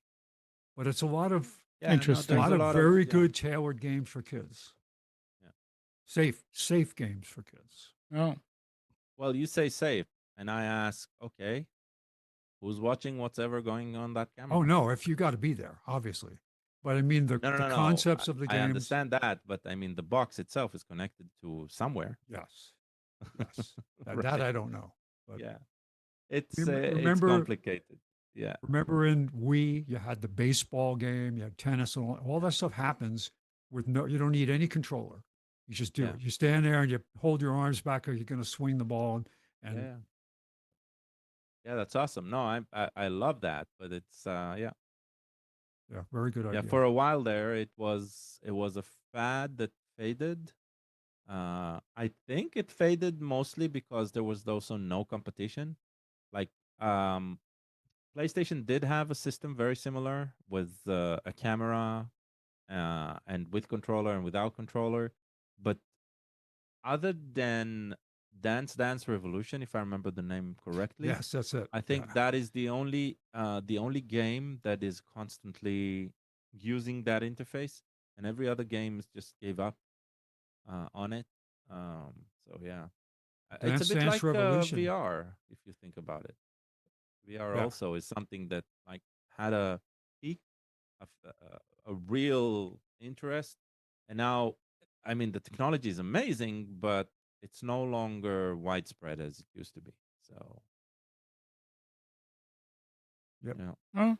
but it's a lot of Yeah, no, Interesting. there's a lot of very yeah, good tailored games for kids. yeah. Safe games for kids. Oh, Well, you say safe, and I ask, okay, who's watching what's ever going on that Oh camera? no, if you got to be there, obviously. But I mean No, no, the no, no. concepts of the I games. understand that, but I mean, the box itself is connected to somewhere, Yes, yes. That right? I don't know. But Yeah, it's remember complicated. Yeah, remember in Wii, you had the baseball game, you had tennis, and all that stuff happens with no. You don't need any controller. You just do yeah, it. You stand there and you hold your arms back, or you're going to swing the ball, yeah, and yeah. Yeah, that's awesome. No, I love that, but it's yeah, very good yeah. idea. For a while there, it was a fad that faded. I think it faded mostly because there was also no competition. Like, um, PlayStation did have a system very similar with a camera and with controller and without controller, but other than Dance Revolution, if I remember the name correctly, Yes, that's it. I Yeah, think that is the only game that is constantly using that interface, and every other game just gave up on it. So yeah, it's a Dance bit Dance like Revolution. VR if you think about it. VR Yeah, also is something that like had a peak of a real interest, and now, I mean, the technology is amazing, but it's no longer widespread as it used to be. So yep. yeah. oh.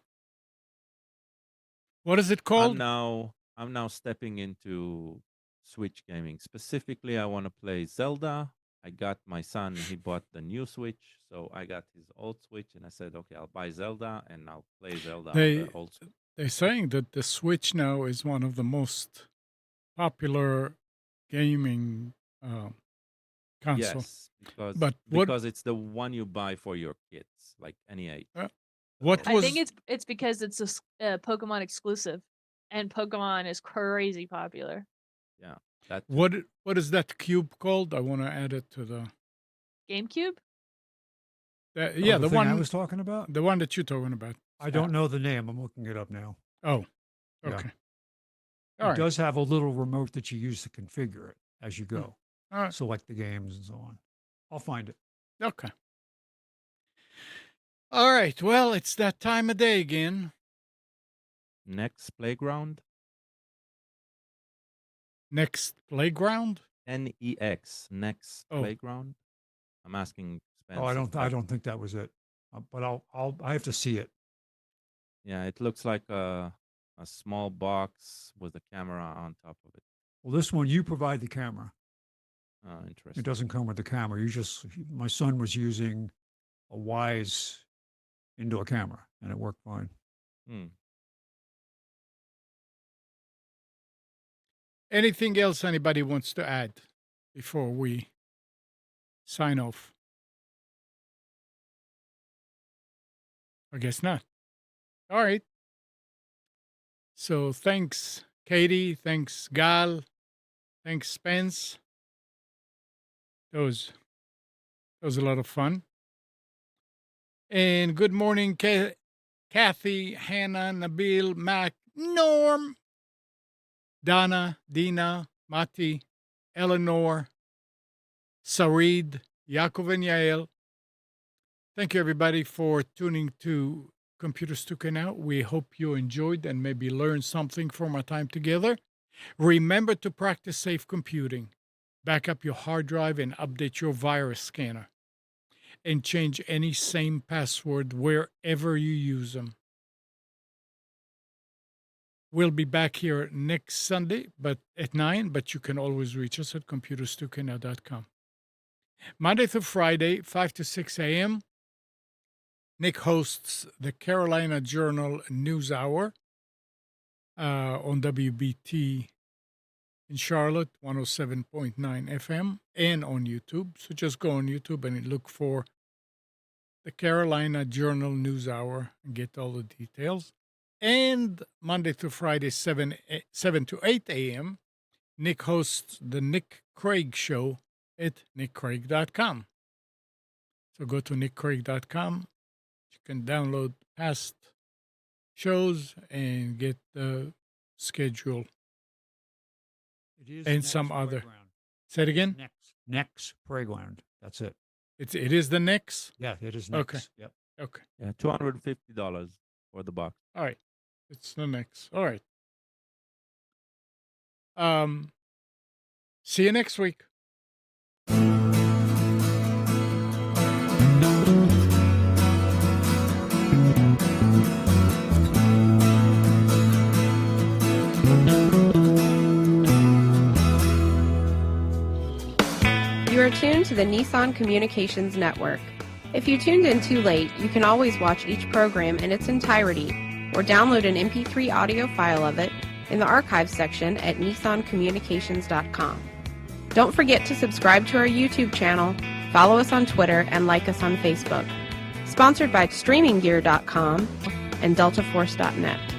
What is it I'm called? now I'm now stepping into Switch gaming. Specifically, I want to play Zelda. I got my son, he bought the new Switch, so I got his old Switch and I said, "Okay, I'll buy Zelda and I'll play Zelda on the They old Switch." they're saying that the Switch now is one of the most popular gaming console. Yes, because But because it's the one you buy for your kids, like any age. uh, what So, I think was it's because it's a Pokemon exclusive, and Pokemon is crazy popular. yeah, that too. what is that cube called? I want to add it to the GameCube? Oh, yeah, the thing I was talking about? the one that you're talking about. I don't know the name. I'm looking it up now. Oh, Yeah. okay. All It right. does have a little remote that you use to configure it as you Hmm. go, All right. select the games and so on. I'll find it. Okay. All right. Well, it's that time of day again. Next playground, Next playground. NEX, next Oh, playground. I'm asking Oh, Spence if I that. don't think that was it. But I have to see it. Yeah, it looks like a small box with a camera on top of it. Well, this one you provide the camera. It Interesting. doesn't come with the camera. My son was using a Wise indoor camera and it worked fine. Hmm. anything else anybody wants to add before we sign off? I guess not. All right. So thanks, Katie. Thanks, Gal. Thanks, Spence. That was a lot of fun. And good morning, Kathy, Hannah, Nabil, Mac, Norm, Donna, Dina, Mati, Eleanor, Sarid, Yaakov, and Yael. Thank you, everybody, for tuning to Computers Talking Out. We hope you enjoyed and maybe learned something from our time together. Remember to practice safe computing. Back up your hard drive and update your virus scanner. And change any same password wherever you use them. We'll be back here next Sunday, but at 9, but you can always reach us at computerstukena.com. Monday through Friday, 5 to 6 a.m., Nick hosts the Carolina Journal News Hour on WBT in Charlotte, 107.9 FM, and on YouTube. So just go on YouTube and look for the Carolina Journal News Hour and get all the details. And Monday through Friday, 7 to 8 a.m., Nick hosts the Nick Craig Show at nickcraig.com. So go to nickcraig.com. You can download past shows and get the schedule It is and Next some other. Playground. Say it again. Next Playground. That's it. It is the next. Yeah, it is Okay. next. Yep. Okay. Yeah, $250 for the box. All right. It's the next. All right. See you next week. You are tuned to the Nissan Communications Network. If you tuned in too late, you can always watch each program in its entirety or download an MP3 audio file of it in the archives section at nissancommunications.com. Don't forget to subscribe to our YouTube channel, follow us on Twitter, and like us on Facebook. Sponsored by StreamingGear.com and DeltaForce.net.